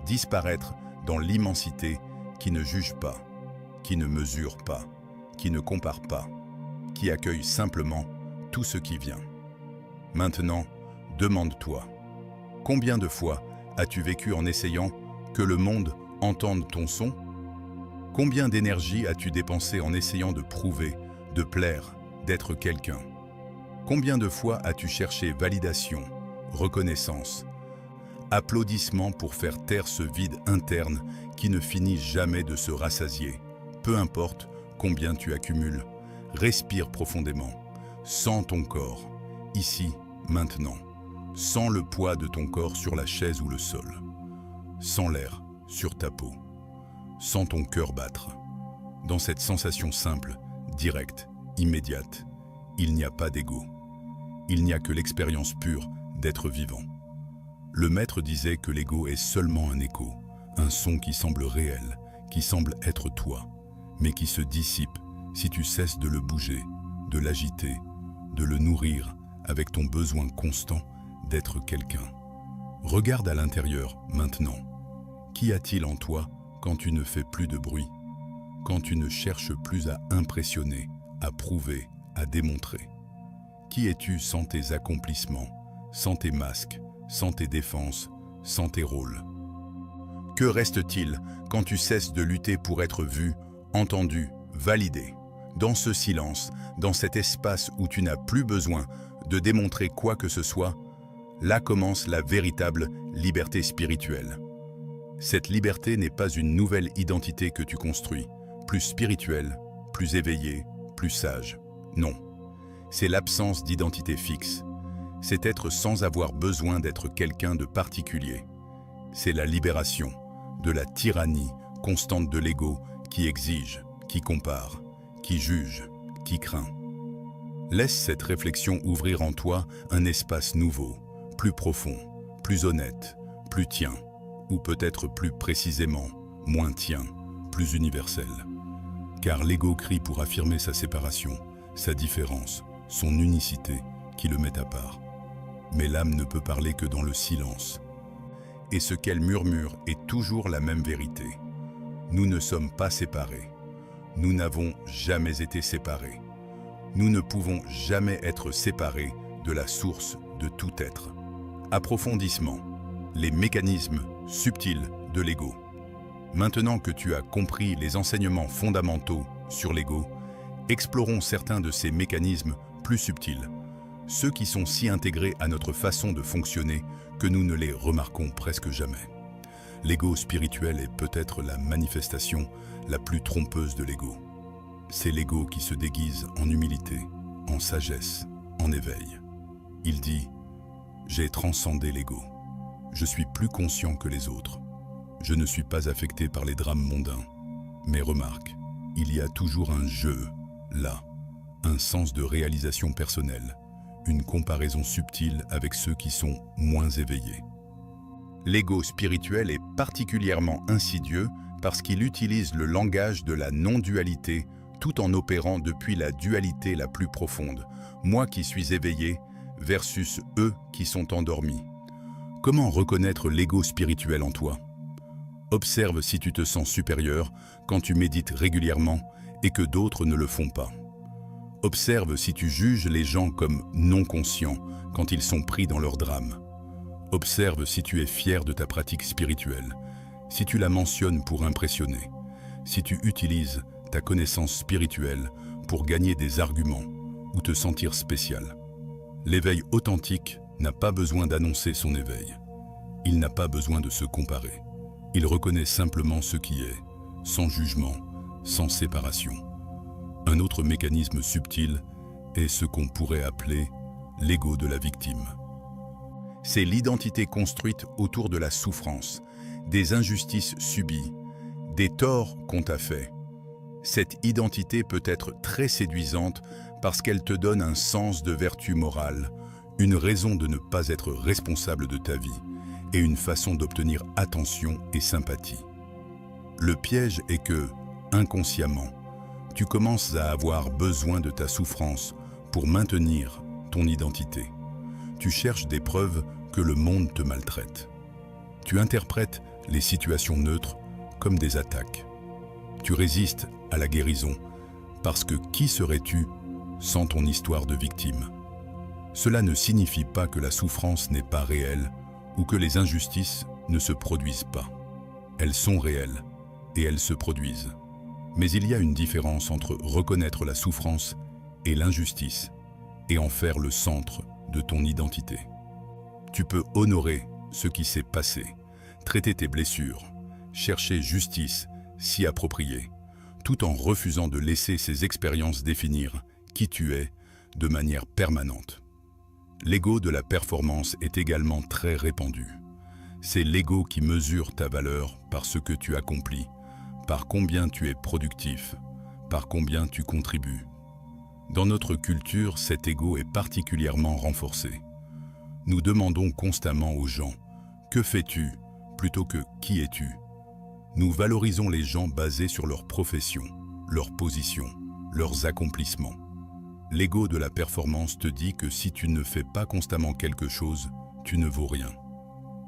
disparaître dans l'immensité qui ne juge pas, qui ne mesure pas, qui ne compare pas, qui accueille simplement tout ce qui vient. Maintenant, demande-toi, combien de fois as-tu vécu en essayant que le monde entende ton son ? Combien d'énergie as-tu dépensé en essayant de prouver, de plaire, d'être quelqu'un ? Combien de fois as-tu cherché validation, reconnaissance, applaudissements pour faire taire ce vide interne qui ne finit jamais de se rassasier ? Peu importe combien tu accumules, respire profondément, sens ton corps, ici, maintenant. Sens le poids de ton corps sur la chaise ou le sol. Sens l'air sur ta peau. Sens ton cœur battre. Dans cette sensation simple, directe, immédiate, il n'y a pas d'ego. Il n'y a que l'expérience pure d'être vivant. Le maître disait que l'ego est seulement un écho, un son qui semble réel, qui semble être toi, mais qui se dissipe si tu cesses de le bouger, de l'agiter, de le nourrir avec ton besoin constant d'être quelqu'un. Regarde à l'intérieur maintenant. Qu'y a-t-il en toi quand tu ne fais plus de bruit, quand tu ne cherches plus à impressionner, à prouver, à démontrer? Qui es-tu sans tes accomplissements, sans tes masques, sans tes défenses, sans tes rôles? Que reste-t-il quand tu cesses de lutter pour être vu, entendu, validé? Dans ce silence, dans cet espace où tu n'as plus besoin de démontrer quoi que ce soit, là commence la véritable liberté spirituelle. Cette liberté n'est pas une nouvelle identité que tu construis, plus spirituelle, plus éveillée, plus sage. Non, c'est l'absence d'identité fixe. C'est être sans avoir besoin d'être quelqu'un de particulier. c'est la libération de la tyrannie constante de l'ego qui exige, qui compare, qui juge, qui craint. Laisse cette réflexion ouvrir en toi un espace nouveau, plus profond, plus honnête, plus tien, ou peut-être plus précisément, moins tien, plus universel. Car l'ego crie pour affirmer sa séparation, sa différence, son unicité qui le met à part. Mais l'âme ne peut parler que dans le silence. Et ce qu'elle murmure est toujours la même vérité. Nous ne sommes pas séparés. Nous n'avons jamais été séparés. Nous ne pouvons jamais être séparés de la source de tout être. Approfondissement. Les mécanismes subtils de l'ego. Maintenant que tu as compris les enseignements fondamentaux sur l'ego, explorons certains de ces mécanismes plus subtils, ceux qui sont si intégrés à notre façon de fonctionner que nous ne les remarquons presque jamais. L'ego spirituel est peut-être la manifestation la plus trompeuse de l'ego. C'est l'ego qui se déguise en humilité, en sagesse, en éveil. Il dit « J'ai transcendé l'ego. Je suis plus conscient que les autres. Je ne suis pas affecté par les drames mondains. Mais remarque, il y a toujours un « je » là, un sens de réalisation personnelle, une comparaison subtile avec ceux qui sont moins éveillés. L'ego spirituel est particulièrement insidieux parce qu'il utilise le langage de la non-dualité tout en opérant depuis la dualité la plus profonde, moi qui suis éveillé versus eux qui sont endormis. Comment reconnaître l'ego spirituel en toi? Observe si tu te sens supérieur quand tu médites régulièrement et que d'autres ne le font pas. Observe si tu juges les gens comme non conscients quand ils sont pris dans leur drame. Observe si tu es fier de ta pratique spirituelle, si tu la mentionnes pour impressionner, si tu utilises ta connaissance spirituelle pour gagner des arguments ou te sentir spécial. L'éveil authentique n'a pas besoin d'annoncer son éveil. Il n'a pas besoin de se comparer. Il reconnaît simplement ce qui est, sans jugement, sans séparation. Un autre mécanisme subtil est ce qu'on pourrait appeler l'ego de la victime. C'est l'identité construite autour de la souffrance, des injustices subies, des torts qu'on t'a faits. Cette identité peut être très séduisante parce qu'elle te donne un sens de vertu morale, une raison de ne pas être responsable de ta vie et une façon d'obtenir attention et sympathie. Le piège est que, inconsciemment, tu commences à avoir besoin de ta souffrance pour maintenir ton identité. Tu cherches des preuves que le monde te maltraite. Tu interprètes les situations neutres comme des attaques. Tu résistes à la guérison parce que qui serais-tu sans ton histoire de victime? Cela ne signifie pas que la souffrance n'est pas réelle ou que les injustices ne se produisent pas. Elles sont réelles et elles se produisent. Mais il y a une différence entre reconnaître la souffrance et l'injustice et en faire le centre de ton identité. Tu peux honorer ce qui s'est passé, traiter tes blessures, chercher justice, s'y approprier, tout en refusant de laisser ces expériences définir qui tu es de manière permanente. L'ego de la performance est également très répandu. C'est l'ego qui mesure ta valeur par ce que tu accomplis, par combien tu es productif, par combien tu contribues. Dans notre culture, cet ego est particulièrement renforcé. Nous demandons constamment aux gens « Que fais-tu » plutôt que « Qui es-tu » Nous valorisons les gens basés sur leur profession, leur position, leurs accomplissements. L'ego de la performance te dit que si tu ne fais pas constamment quelque chose, tu ne vaux rien.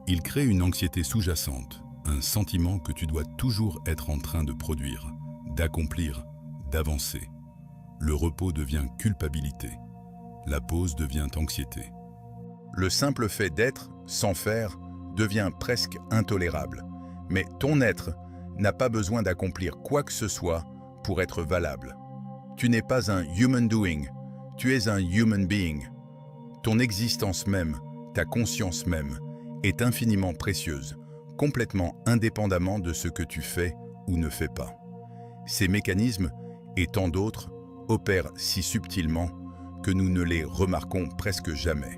Il crée une anxiété sous-jacente, un sentiment que tu dois toujours être en train de produire, d'accomplir, d'avancer. Le repos devient culpabilité. La pause devient anxiété. Le simple fait d'être, sans faire, devient presque intolérable. Mais ton être n'a pas besoin d'accomplir quoi que ce soit pour être valable. Tu n'es pas un human doing, tu es un human being. Ton existence même, ta conscience même, est infiniment précieuse, complètement indépendamment de ce que tu fais ou ne fais pas. Ces mécanismes, et tant d'autres, opèrent si subtilement que nous ne les remarquons presque jamais.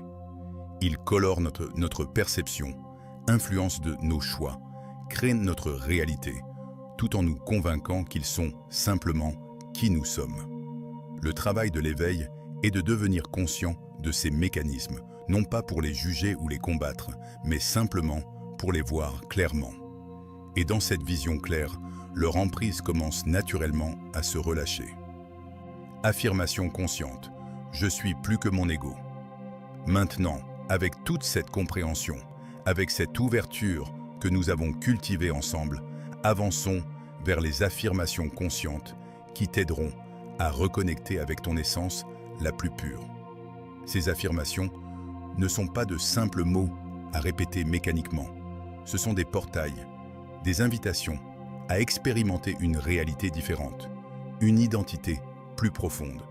Ils colorent notre perception, influencent de nos choix, créent notre réalité, tout en nous convainquant qu'ils sont simplement qui nous sommes. Le travail de l'éveil est de devenir conscient de ces mécanismes, non pas pour les juger ou les combattre, mais simplement pour les voir clairement. Et dans cette vision claire, leur emprise commence naturellement à se relâcher. Affirmation consciente. Je suis plus que mon ego. Maintenant, avec toute cette compréhension, avec cette ouverture que nous avons cultivée ensemble, avançons vers les affirmations conscientes qui t'aideront à reconnecter avec ton essence la plus pure. Ces affirmations ne sont pas de simples mots à répéter mécaniquement. Ce sont des portails, des invitations à expérimenter une réalité différente, une identité plus profonde.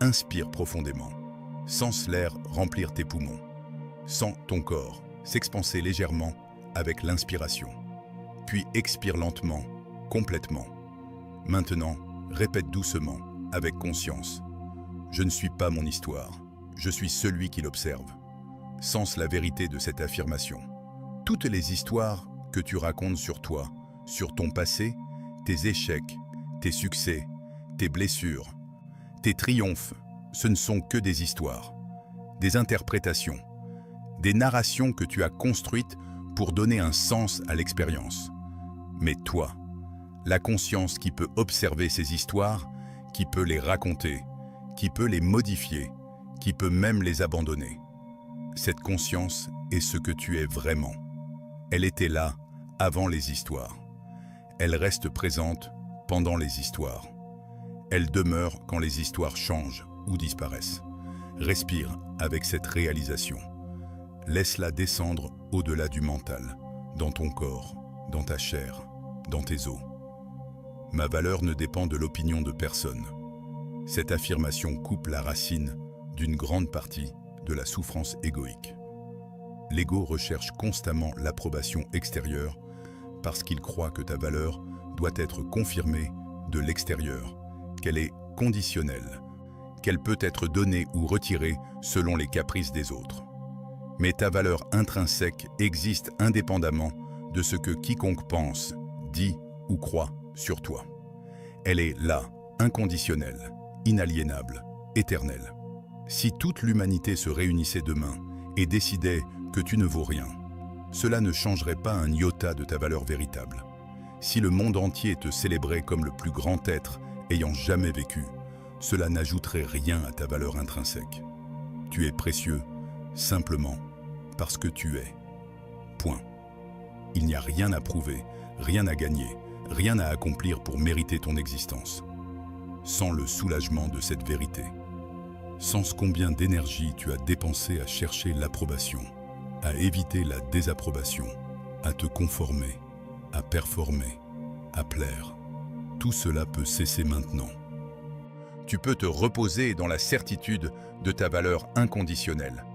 Inspire profondément. Sens l'air remplir tes poumons. Sens ton corps s'expanser légèrement avec l'inspiration. Puis expire lentement, complètement. Maintenant, répète doucement, avec conscience. Je ne suis pas mon histoire, je suis celui qui l'observe. Sens la vérité de cette affirmation. Toutes les histoires que tu racontes sur toi, sur ton passé, tes échecs, tes succès, tes blessures, tes triomphes, ce ne sont que des histoires, des interprétations, des narrations que tu as construites pour donner un sens à l'expérience. Mais toi, la conscience qui peut observer ces histoires, qui peut les raconter, qui peut les modifier, qui peut même les abandonner. Cette conscience est ce que tu es vraiment. Elle était là avant les histoires. Elle reste présente pendant les histoires. Elle demeure quand les histoires changent ou disparaissent. Respire avec cette réalisation. Laisse-la descendre au-delà du mental, dans ton corps, dans ta chair, dans tes os. Ma valeur ne dépend de l'opinion de personne. Cette affirmation coupe la racine d'une grande partie de la souffrance égoïque. L'ego recherche constamment l'approbation extérieure parce qu'il croit que ta valeur doit être confirmée de l'extérieur, qu'elle est conditionnelle, qu'elle peut être donnée ou retirée selon les caprices des autres. Mais ta valeur intrinsèque existe indépendamment de ce que quiconque pense, dit ou croit sur toi. Elle est là, inconditionnelle, inaliénable, éternelle. Si toute l'humanité se réunissait demain et décidait que tu ne vaux rien, cela ne changerait pas un iota de ta valeur véritable. Si le monde entier te célébrait comme le plus grand être ayant jamais vécu, cela n'ajouterait rien à ta valeur intrinsèque. Tu es précieux, simplement parce que tu es. Point. Il n'y a rien à prouver, rien à gagner, rien à accomplir pour mériter ton existence. Sens le soulagement de cette vérité. Sens combien d'énergie tu as dépensé à chercher l'approbation, à éviter la désapprobation, à te conformer, à performer, à plaire. Tout cela peut cesser maintenant. Tu peux te reposer dans la certitude de ta valeur inconditionnelle.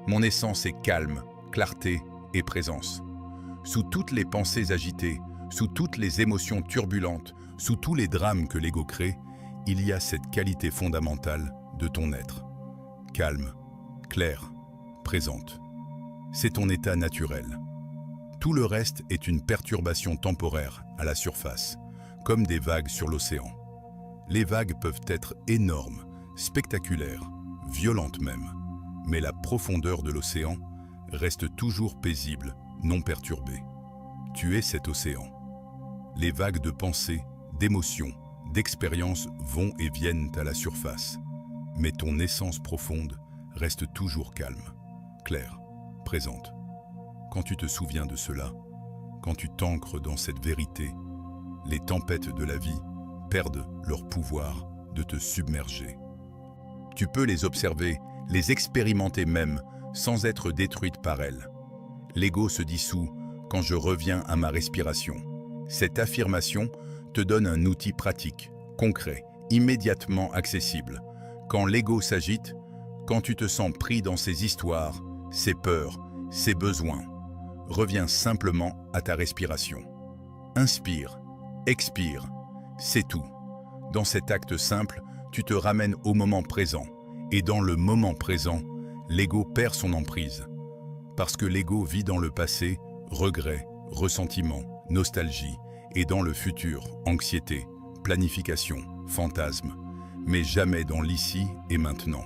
Mon essence est calme, clarté et présence. Sous toutes les pensées agitées, sous toutes les émotions turbulentes, sous tous les drames que l'ego crée, il y a cette qualité fondamentale de ton être. Calme, claire, présente. C'est ton état naturel. Tout le reste est une perturbation temporaire à la surface, comme des vagues sur l'océan. Les vagues peuvent être énormes, spectaculaires, violentes même, mais la profondeur de l'océan reste toujours paisible, non perturbée. Tu es cet océan. Les vagues de pensée, d'émotions, d'expériences vont et viennent à la surface, mais ton essence profonde reste toujours calme, claire, présente. Quand tu te souviens de cela, quand tu t'ancres dans cette vérité, les tempêtes de la vie perdent leur pouvoir de te submerger. Tu peux les observer, les expérimenter même, sans être détruite par elles. L'ego se dissout quand je reviens à ma respiration. Cette affirmation te donne un outil pratique, concret, immédiatement accessible. Quand l'ego s'agite, quand tu te sens pris dans ses histoires, ses peurs, ses besoins, reviens simplement à ta respiration. Inspire, expire, c'est tout. Dans cet acte simple, tu te ramènes au moment présent. Et dans le moment présent, l'ego perd son emprise. Parce que l'ego vit dans le passé, Regret, ressentiment, nostalgie, et dans le futur, anxiété, planification, fantasme, mais jamais dans l'ici et maintenant.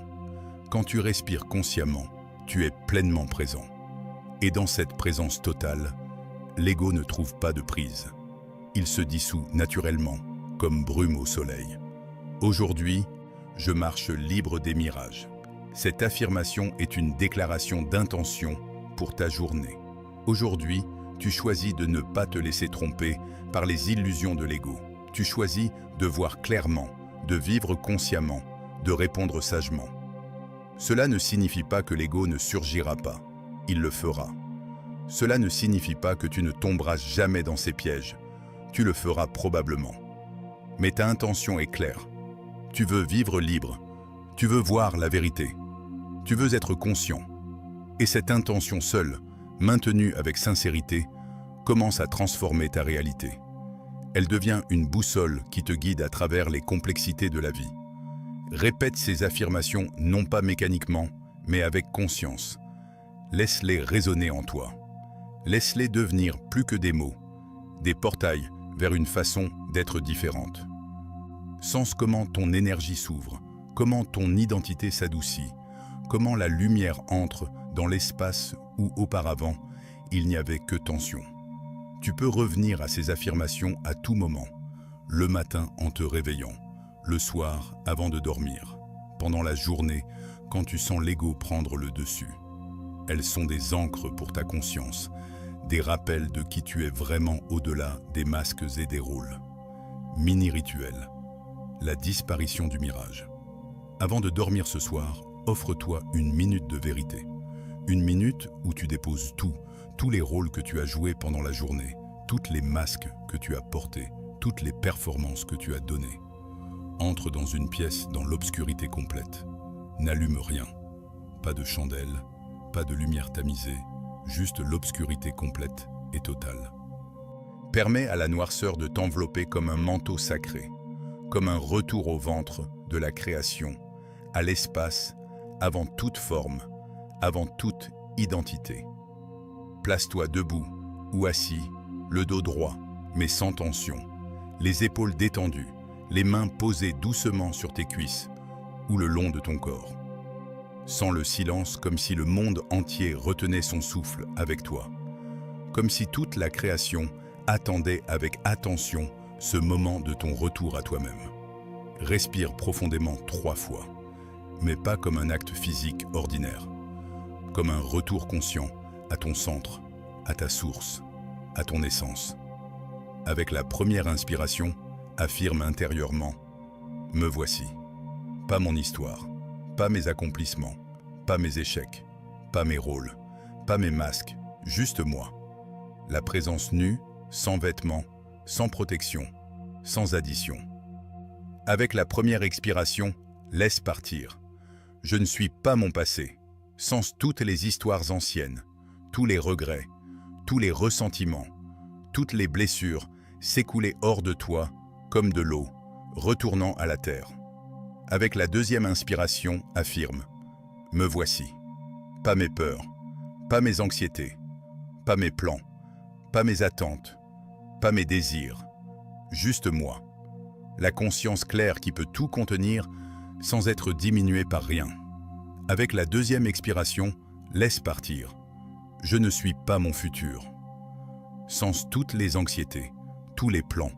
Quand tu respires consciemment, tu es pleinement présent. Et dans cette présence totale, l'ego ne trouve pas de prise. Il se dissout naturellement, comme brume au soleil. Aujourd'hui, je marche libre des mirages. Cette affirmation est une déclaration d'intention pour ta journée. Aujourd'hui, tu choisis de ne pas te laisser tromper par les illusions de l'ego. Tu choisis de voir clairement, de vivre consciemment, de répondre sagement. Cela ne signifie pas que l'ego ne surgira pas. Il le fera. Cela ne signifie pas que tu ne tomberas jamais dans ses pièges. Tu le feras probablement. Mais ta intention est claire. Tu veux vivre libre. Tu veux voir la vérité. Tu veux être conscient. Et cette intention seule, maintenue avec sincérité, commence à transformer ta réalité. Elle devient une boussole qui te guide à travers les complexités de la vie. Répète ces affirmations non pas mécaniquement, mais avec conscience. Laisse-les résonner en toi. Laisse-les devenir plus que des mots, des portails vers une façon d'être différente. Sens comment ton énergie s'ouvre, comment ton identité s'adoucit, comment la lumière entre dans l'espace où auparavant il n'y avait que tension. Tu peux revenir à ces affirmations à tout moment, le matin en te réveillant, le soir avant de dormir, pendant la journée quand tu sens l'ego prendre le dessus. Elles sont des ancres pour ta conscience, des rappels de qui tu es vraiment au-delà des masques et des rôles. Mini-rituel, la disparition du mirage. Avant de dormir ce soir, offre-toi une minute de vérité. Une minute où tu déposes tous les rôles que tu as joués pendant la journée, toutes les masques que tu as portés, toutes les performances que tu as données. Entre dans une pièce dans l'obscurité complète. N'allume rien. Pas de chandelle, pas de lumière tamisée, juste l'obscurité complète et totale. Permets à la noirceur de t'envelopper comme un manteau sacré, comme un retour au ventre de la création, à l'espace, avant toute forme, avant toute identité. Place-toi debout ou assis, le dos droit, mais sans tension, les épaules détendues, les mains posées doucement sur tes cuisses ou le long de ton corps. Sens le silence comme si le monde entier retenait son souffle avec toi, comme si toute la création attendait avec attention ce moment de ton retour à toi-même. Respire profondément 3 fois, mais pas comme un acte physique ordinaire, comme un retour conscient à ton centre, à ta source, à ton essence. Avec la première inspiration, affirme intérieurement « Me voici ». Pas mon histoire, pas mes accomplissements, pas mes échecs, pas mes rôles, pas mes masques, juste moi. La présence nue, sans vêtements, sans protection, sans addition. Avec la première expiration, laisse partir. Je ne suis pas mon passé. Sens toutes les histoires anciennes, tous les regrets, tous les ressentiments, toutes les blessures s'écouler hors de toi comme de l'eau, retournant à la terre. Avec la deuxième inspiration, affirme « Me voici ». Pas mes peurs, pas mes anxiétés, pas mes plans, pas mes attentes, pas mes désirs, juste moi. La conscience claire qui peut tout contenir sans être diminuée par rien. Avec la deuxième expiration, laisse partir. Je ne suis pas mon futur. Sens toutes les anxiétés, tous les plans,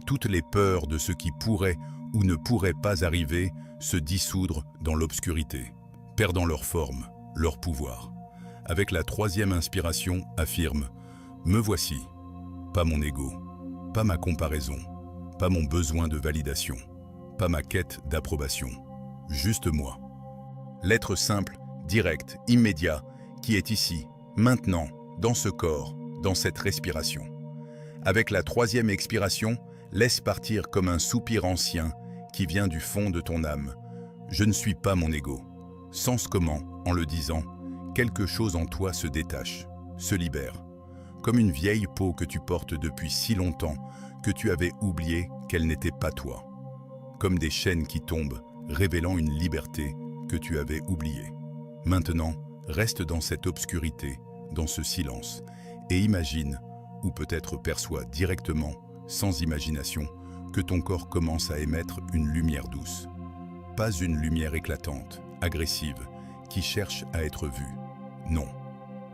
toutes les peurs de ce qui pourrait ou ne pourrait pas arriver se dissoudre dans l'obscurité, perdant leur forme, leur pouvoir. Avec la troisième inspiration, affirme « Me voici ». Pas mon ego, pas ma comparaison, pas mon besoin de validation, pas ma quête d'approbation, juste moi. L'être simple, direct, immédiat, qui est ici, maintenant, dans ce corps, dans cette respiration. Avec la troisième expiration, laisse partir comme un soupir ancien qui vient du fond de ton âme. Je ne suis pas mon ego. Sens comment, en le disant, quelque chose en toi se détache, se libère. Comme une vieille peau que tu portes depuis si longtemps que tu avais oublié qu'elle n'était pas toi. Comme des chaînes qui tombent, révélant une liberté que tu avais oubliée. Maintenant, reste dans cette obscurité, dans ce silence, et imagine, ou peut-être perçois directement, sans imagination, que ton corps commence à émettre une lumière douce. Pas une lumière éclatante, agressive, qui cherche à être vue. Non,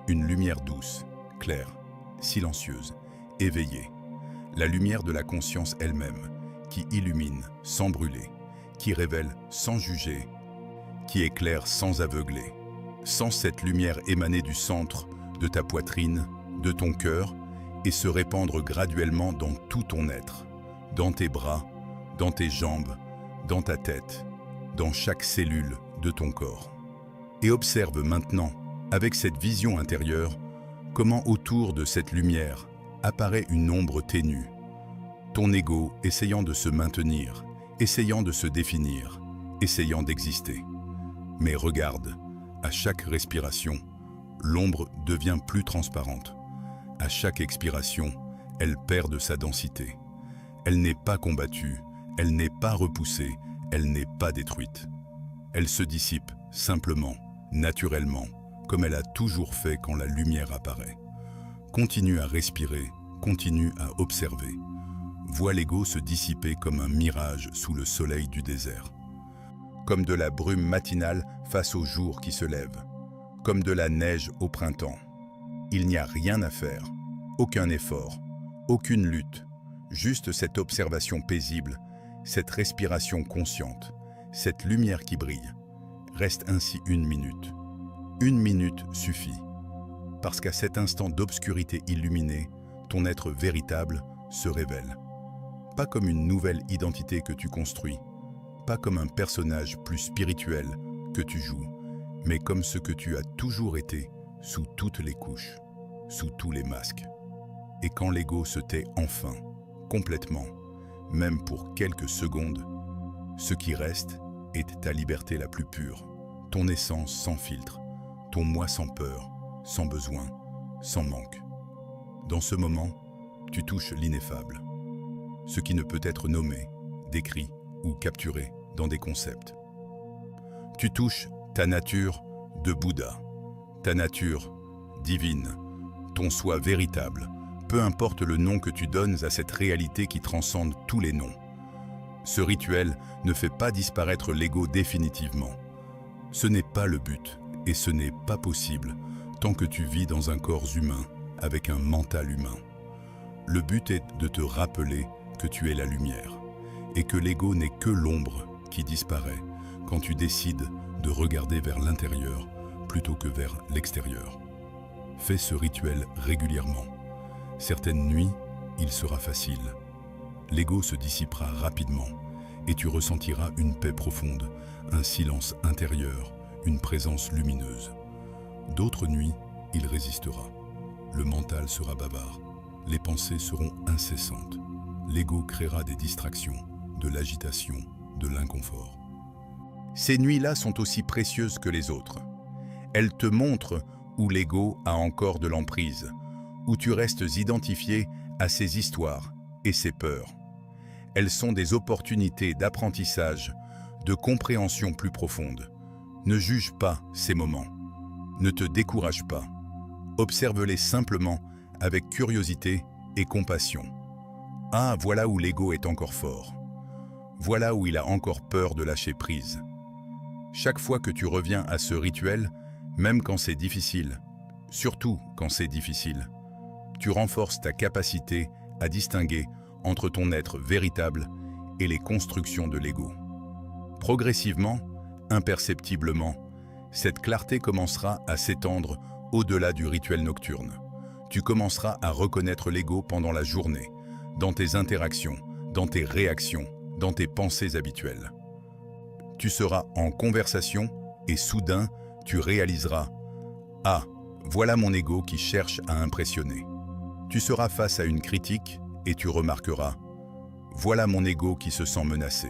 une lumière douce, claire, silencieuse, éveillée. La lumière de la conscience elle-même, qui illumine sans brûler, qui révèle sans juger, qui éclaire sans aveugler. Sans cette lumière émaner du centre, de ta poitrine, de ton cœur, et se répandre graduellement dans tout ton être, dans tes bras, dans tes jambes, dans ta tête, dans chaque cellule de ton corps. Et observe maintenant, avec cette vision intérieure, comment autour de cette lumière apparaît une ombre ténue. Ton ego essayant de se maintenir, essayant de se définir, essayant d'exister. Mais regarde, à chaque respiration, l'ombre devient plus transparente. À chaque expiration, elle perd de sa densité. Elle n'est pas combattue, elle n'est pas repoussée, elle n'est pas détruite. Elle se dissipe simplement, naturellement, comme elle a toujours fait quand la lumière apparaît. Continue à respirer, continue à observer. Vois l'ego se dissiper comme un mirage sous le soleil du désert. Comme de la brume matinale face au jour qui se lève. Comme de la neige au printemps. Il n'y a rien à faire, aucun effort, aucune lutte, juste cette observation paisible, cette respiration consciente, cette lumière qui brille. Reste ainsi 1 minute. 1 minute suffit. Parce qu'à cet instant d'obscurité illuminée, ton être véritable se révèle. Pas comme une nouvelle identité que tu construis, pas comme un personnage plus spirituel que tu joues, mais comme ce que tu as toujours été, sous toutes les couches, sous tous les masques. Et quand l'ego se tait enfin, complètement, même pour quelques secondes, ce qui reste est ta liberté la plus pure, ton essence sans filtre, ton moi sans peur, sans besoin, sans manque. Dans ce moment, tu touches l'ineffable, ce qui ne peut être nommé, décrit ou capturé dans des concepts. Tu touches ta nature de Bouddha, ta nature divine, ton soi véritable, peu importe le nom que tu donnes à cette réalité qui transcende tous les noms. Ce rituel ne fait pas disparaître l'ego définitivement. Ce n'est pas le but, et ce n'est pas possible tant que tu vis dans un corps humain, avec un mental humain. Le but est de te rappeler que tu es la lumière, et que l'ego n'est que l'ombre qui disparaît quand tu décides de regarder vers l'intérieur plutôt que vers l'extérieur. Fais ce rituel régulièrement. Certaines nuits, il sera facile. L'ego se dissipera rapidement et tu ressentiras une paix profonde, un silence intérieur, une présence lumineuse. D'autres nuits, il résistera. Le mental sera bavard. Les pensées seront incessantes. L'ego créera des distractions, de l'agitation, de l'inconfort. Ces nuits-là sont aussi précieuses que les autres. Elles te montrent où l'ego a encore de l'emprise, où tu restes identifié à ses histoires et ses peurs. Elles sont des opportunités d'apprentissage, de compréhension plus profonde. Ne juge pas ces moments. Ne te décourage pas. Observe-les simplement avec curiosité et compassion. Ah, voilà où l'ego est encore fort. Voilà où il a encore peur de lâcher prise. Chaque fois que tu reviens à ce rituel, même quand c'est difficile, surtout quand c'est difficile, tu renforces ta capacité à distinguer entre ton être véritable et les constructions de l'ego. Progressivement, imperceptiblement, cette clarté commencera à s'étendre au-delà du rituel nocturne. Tu commenceras à reconnaître l'ego pendant la journée, dans tes interactions, dans tes réactions, dans tes pensées habituelles. Tu seras en conversation et soudain, tu réaliseras « Ah, voilà mon ego qui cherche à impressionner ». Tu seras face à une critique et tu remarqueras « Voilà mon ego qui se sent menacé ».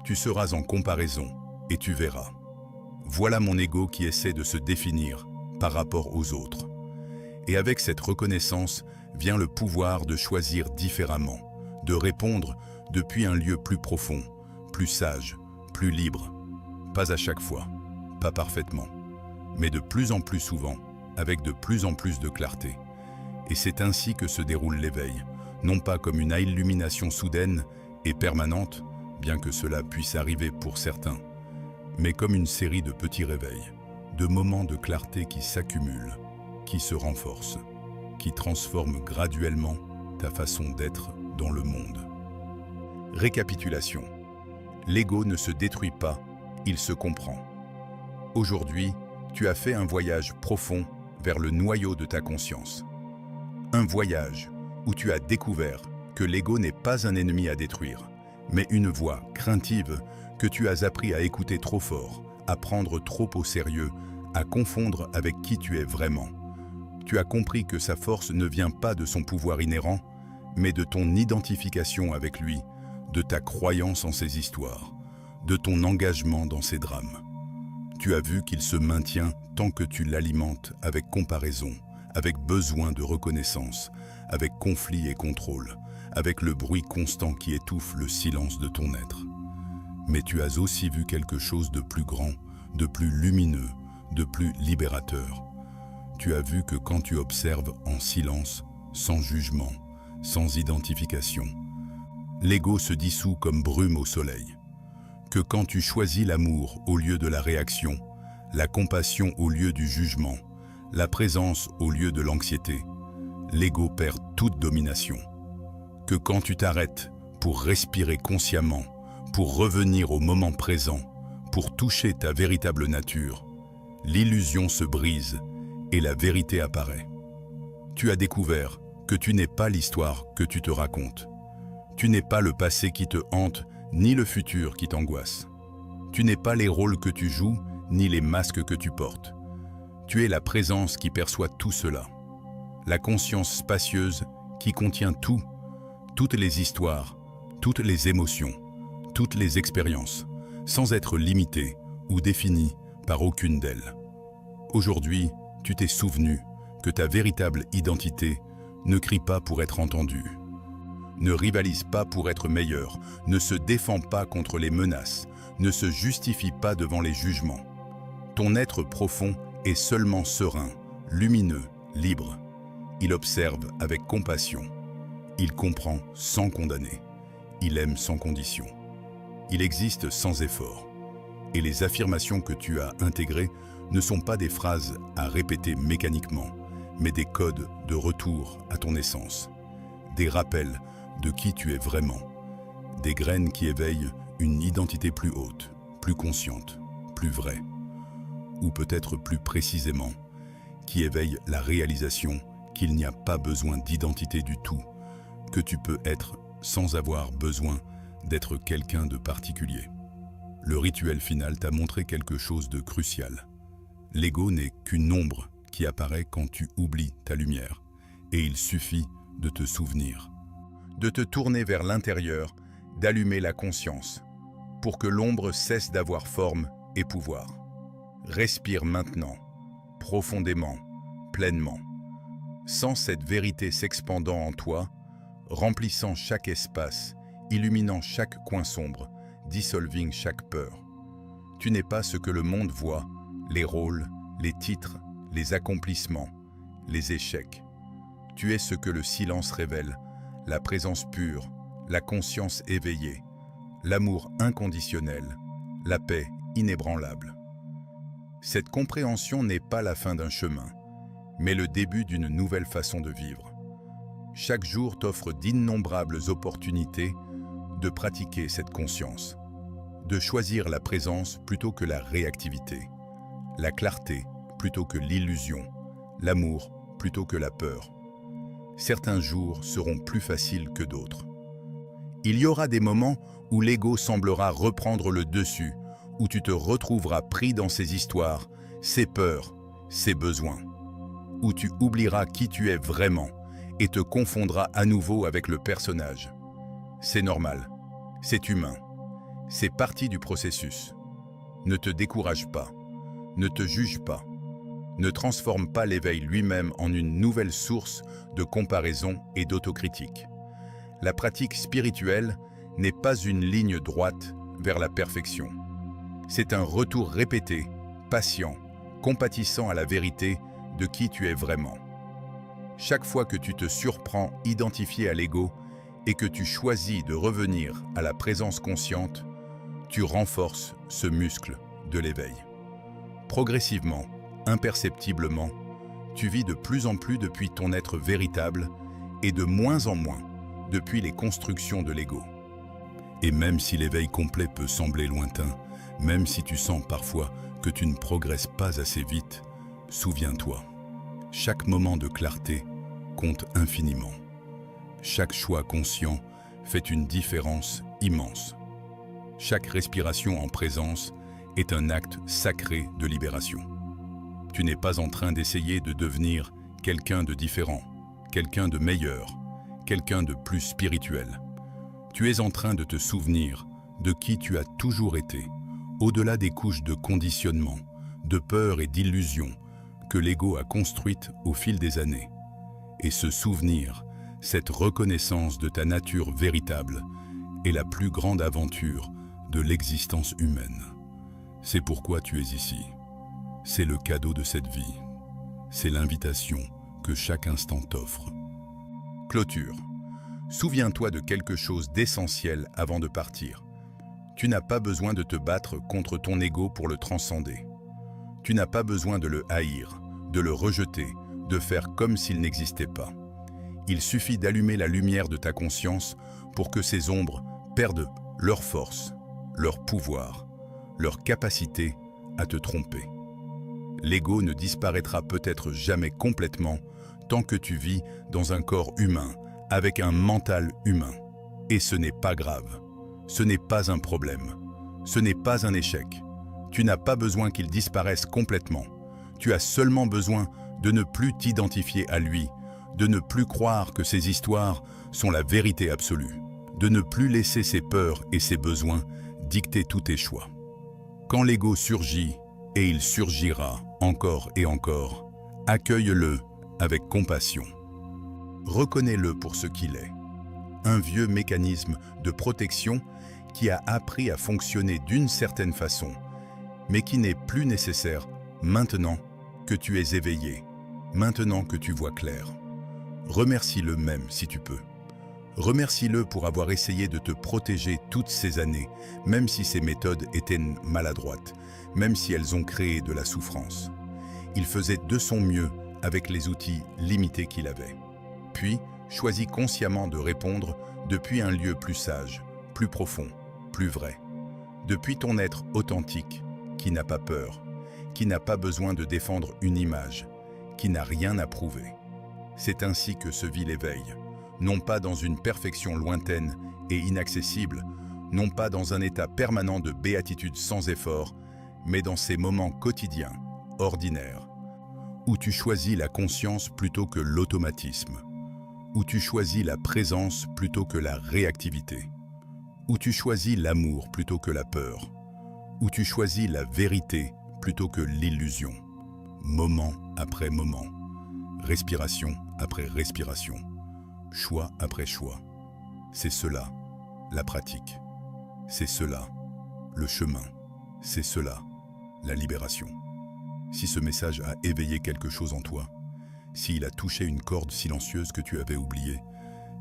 Tu seras en comparaison et tu verras « Voilà mon ego qui essaie de se définir par rapport aux autres ». Et avec cette reconnaissance vient le pouvoir de choisir différemment, de répondre depuis un lieu plus profond, plus sage, plus libre. Pas à chaque fois, pas parfaitement, mais de plus en plus souvent, avec de plus en plus de clarté. Et c'est ainsi que se déroule l'éveil, non pas comme une illumination soudaine et permanente, bien que cela puisse arriver pour certains, mais comme une série de petits réveils, de moments de clarté qui s'accumulent, qui se renforcent, qui transforment graduellement ta façon d'être dans le monde. Récapitulation. L'ego ne se détruit pas, il se comprend. Aujourd'hui, tu as fait un voyage profond vers le noyau de ta conscience. Un voyage où tu as découvert que l'ego n'est pas un ennemi à détruire, mais une voix craintive que tu as appris à écouter trop fort, à prendre trop au sérieux, à confondre avec qui tu es vraiment. Tu as compris que sa force ne vient pas de son pouvoir inhérent, mais de ton identification avec lui, de ta croyance en ses histoires, de ton engagement dans ses drames. Tu as vu qu'il se maintient tant que tu l'alimentes avec comparaison, avec besoin de reconnaissance, avec conflit et contrôle, avec le bruit constant qui étouffe le silence de ton être. Mais tu as aussi vu quelque chose de plus grand, de plus lumineux, de plus libérateur. Tu as vu que quand tu observes en silence, sans jugement, sans identification, l'ego se dissout comme brume au soleil. Que quand tu choisis l'amour au lieu de la réaction, la compassion au lieu du jugement, la présence au lieu de l'anxiété, l'ego perd toute domination. Que quand tu t'arrêtes pour respirer consciemment, pour revenir au moment présent, pour toucher ta véritable nature, l'illusion se brise et la vérité apparaît. Tu as découvert que tu n'es pas l'histoire que tu te racontes. Tu n'es pas le passé qui te hante, ni le futur qui t'angoisse. Tu n'es pas les rôles que tu joues, ni les masques que tu portes. Tu es la présence qui perçoit tout cela. La conscience spacieuse qui contient tout, toutes les histoires, toutes les émotions, toutes les expériences, sans être limitée ou définie par aucune d'elles. Aujourd'hui, tu t'es souvenu que ta véritable identité ne crie pas pour être entendue, ne rivalise pas pour être meilleur, ne se défend pas contre les menaces, ne se justifie pas devant les jugements. Ton être profond est seulement serein, lumineux, libre. Il observe avec compassion. Il comprend sans condamner. Il aime sans condition. Il existe sans effort. Et les affirmations que tu as intégrées ne sont pas des phrases à répéter mécaniquement, mais des codes de retour à ton essence, des rappels de qui tu es vraiment, des graines qui éveillent une identité plus haute, plus consciente, plus vraie, ou peut-être plus précisément, qui éveillent la réalisation qu'il n'y a pas besoin d'identité du tout, que tu peux être sans avoir besoin d'être quelqu'un de particulier. Le rituel final t'a montré quelque chose de crucial. L'ego n'est qu'une ombre qui apparaît quand tu oublies ta lumière, et il suffit de te souvenir, de te tourner vers l'intérieur, d'allumer la conscience, pour que l'ombre cesse d'avoir forme et pouvoir. Respire maintenant, profondément, pleinement. Sens cette vérité s'expandant en toi, remplissant chaque espace, illuminant chaque coin sombre, dissolving chaque peur. Tu n'es pas ce que le monde voit, les rôles, les titres, les accomplissements, les échecs. Tu es ce que le silence révèle, la présence pure, la conscience éveillée, l'amour inconditionnel, la paix inébranlable. Cette compréhension n'est pas la fin d'un chemin, mais le début d'une nouvelle façon de vivre. Chaque jour t'offre d'innombrables opportunités de pratiquer cette conscience, de choisir la présence plutôt que la réactivité, la clarté plutôt que l'illusion, l'amour plutôt que la peur. Certains jours seront plus faciles que d'autres. Il y aura des moments où l'ego semblera reprendre le dessus, où tu te retrouveras pris dans ses histoires, ses peurs, ses besoins, où tu oublieras qui tu es vraiment et te confondras à nouveau avec le personnage. C'est normal, c'est humain, c'est partie du processus. Ne te décourage pas, ne te juge pas, ne transforme pas l'éveil lui-même en une nouvelle source de comparaison et d'autocritique. La pratique spirituelle n'est pas une ligne droite vers la perfection. C'est un retour répété, patient, compatissant à la vérité de qui tu es vraiment. Chaque fois que tu te surprends identifié à l'ego et que tu choisis de revenir à la présence consciente, tu renforces ce muscle de l'éveil. Progressivement, imperceptiblement, tu vis de plus en plus depuis ton être véritable et de moins en moins depuis les constructions de l'ego. Et même si l'éveil complet peut sembler lointain, même si tu sens parfois que tu ne progresses pas assez vite, souviens-toi, chaque moment de clarté compte infiniment. Chaque choix conscient fait une différence immense. Chaque respiration en présence est un acte sacré de libération. Tu n'es pas en train d'essayer de devenir quelqu'un de différent, quelqu'un de meilleur, quelqu'un de plus spirituel. Tu es en train de te souvenir de qui tu as toujours été, au-delà des couches de conditionnement, de peur et d'illusion que l'ego a construites au fil des années. Et ce souvenir, cette reconnaissance de ta nature véritable, est la plus grande aventure de l'existence humaine. C'est pourquoi tu es ici. C'est le cadeau de cette vie. C'est l'invitation que chaque instant t'offre. Clôture. Souviens-toi de quelque chose d'essentiel avant de partir. Tu n'as pas besoin de te battre contre ton ego pour le transcender. Tu n'as pas besoin de le haïr, de le rejeter, de faire comme s'il n'existait pas. Il suffit d'allumer la lumière de ta conscience pour que ces ombres perdent leur force, leur pouvoir, leur capacité à te tromper. L'ego ne disparaîtra peut-être jamais complètement tant que tu vis dans un corps humain, avec un mental humain. Et ce n'est pas grave. Ce n'est pas un problème. Ce n'est pas un échec. Tu n'as pas besoin qu'il disparaisse complètement. Tu as seulement besoin de ne plus t'identifier à lui, de ne plus croire que ses histoires sont la vérité absolue, de ne plus laisser ses peurs et ses besoins dicter tous tes choix. Quand l'ego surgit, et il surgira encore et encore, accueille-le avec compassion. Reconnais-le pour ce qu'il est. Un vieux mécanisme de protection qui a appris à fonctionner d'une certaine façon, mais qui n'est plus nécessaire maintenant que tu es éveillé, maintenant que tu vois clair. Remercie-le même si tu peux. Remercie-le pour avoir essayé de te protéger toutes ces années, même si ces méthodes étaient maladroites, même si elles ont créé de la souffrance. Il faisait de son mieux avec les outils limités qu'il avait. Puis, choisis consciemment de répondre depuis un lieu plus sage, plus profond, plus vrai. Depuis ton être authentique, qui n'a pas peur, qui n'a pas besoin de défendre une image, qui n'a rien à prouver. C'est ainsi que se vit l'éveil, non pas dans une perfection lointaine et inaccessible, non pas dans un état permanent de béatitude sans effort, mais dans ces moments quotidiens, ordinaires, où tu choisis la conscience plutôt que l'automatisme, où tu choisis la présence plutôt que la réactivité, où tu choisis l'amour plutôt que la peur, où tu choisis la vérité plutôt que l'illusion, moment après moment, respiration après respiration, choix après choix. C'est cela, la pratique. C'est cela, le chemin. C'est cela, la libération. Si ce message a éveillé quelque chose en toi, s'il a touché une corde silencieuse que tu avais oubliée,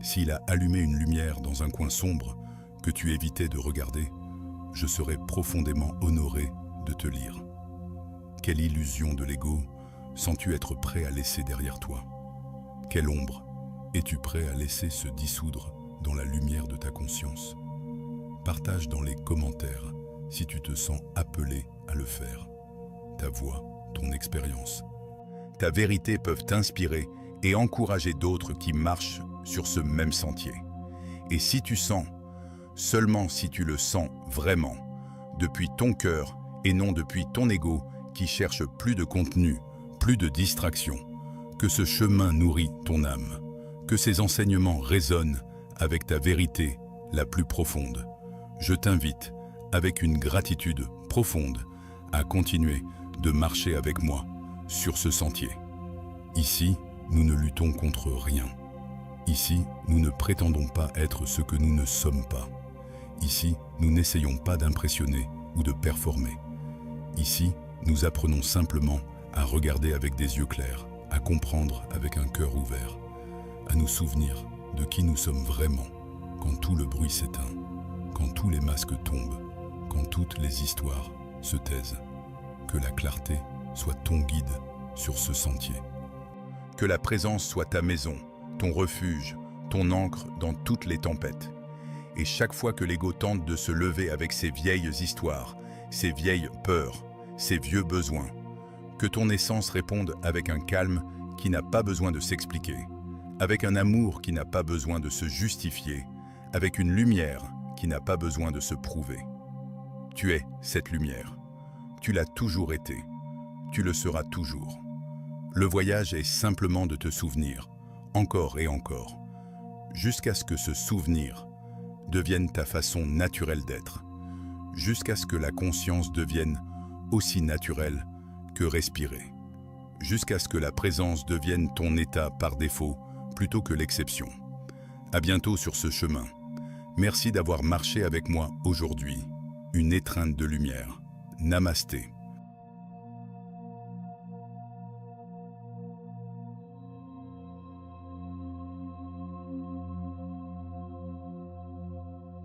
s'il a allumé une lumière dans un coin sombre que tu évitais de regarder, je serais profondément honoré de te lire. Quelle illusion de l'ego sens-tu être prêt à laisser derrière toi? Quelle ombre es-tu prêt à laisser se dissoudre dans la lumière de ta conscience? Partage dans les commentaires si tu te sens appelé à le faire. Ta voix, ton expérience, ta vérité peuvent t'inspirer et encourager d'autres qui marchent sur ce même sentier. Et si tu sens, seulement si tu le sens vraiment, depuis ton cœur et non depuis ton ego qui cherche plus de contenu, plus de distraction, que ce chemin nourrit ton âme, que ces enseignements résonnent avec ta vérité la plus profonde. Je t'invite, avec une gratitude profonde, à continuer de marcher avec moi sur ce sentier. Ici, nous ne luttons contre rien. Ici, nous ne prétendons pas être ce que nous ne sommes pas. Ici, nous n'essayons pas d'impressionner ou de performer. Ici, nous apprenons simplement à regarder avec des yeux clairs, à comprendre avec un cœur ouvert, à nous souvenir de qui nous sommes vraiment quand tout le bruit s'éteint, quand tous les masques tombent, quand toutes les histoires se taisent. Que la clarté soit ton guide sur ce sentier. Que la présence soit ta maison, ton refuge, ton ancre dans toutes les tempêtes. Et chaque fois que l'ego tente de se lever avec ses vieilles histoires, ses vieilles peurs, ses vieux besoins, que ton essence réponde avec un calme qui n'a pas besoin de s'expliquer, avec un amour qui n'a pas besoin de se justifier, avec une lumière qui n'a pas besoin de se prouver. Tu es cette lumière. Tu l'as toujours été. Tu le seras toujours. Le voyage est simplement de te souvenir, encore et encore, jusqu'à ce que ce souvenir devienne ta façon naturelle d'être, jusqu'à ce que la conscience devienne aussi naturelle que respirer, jusqu'à ce que la présence devienne ton état par défaut plutôt que l'exception. À bientôt sur ce chemin. Merci d'avoir marché avec moi aujourd'hui. Une étreinte de lumière. Namasté.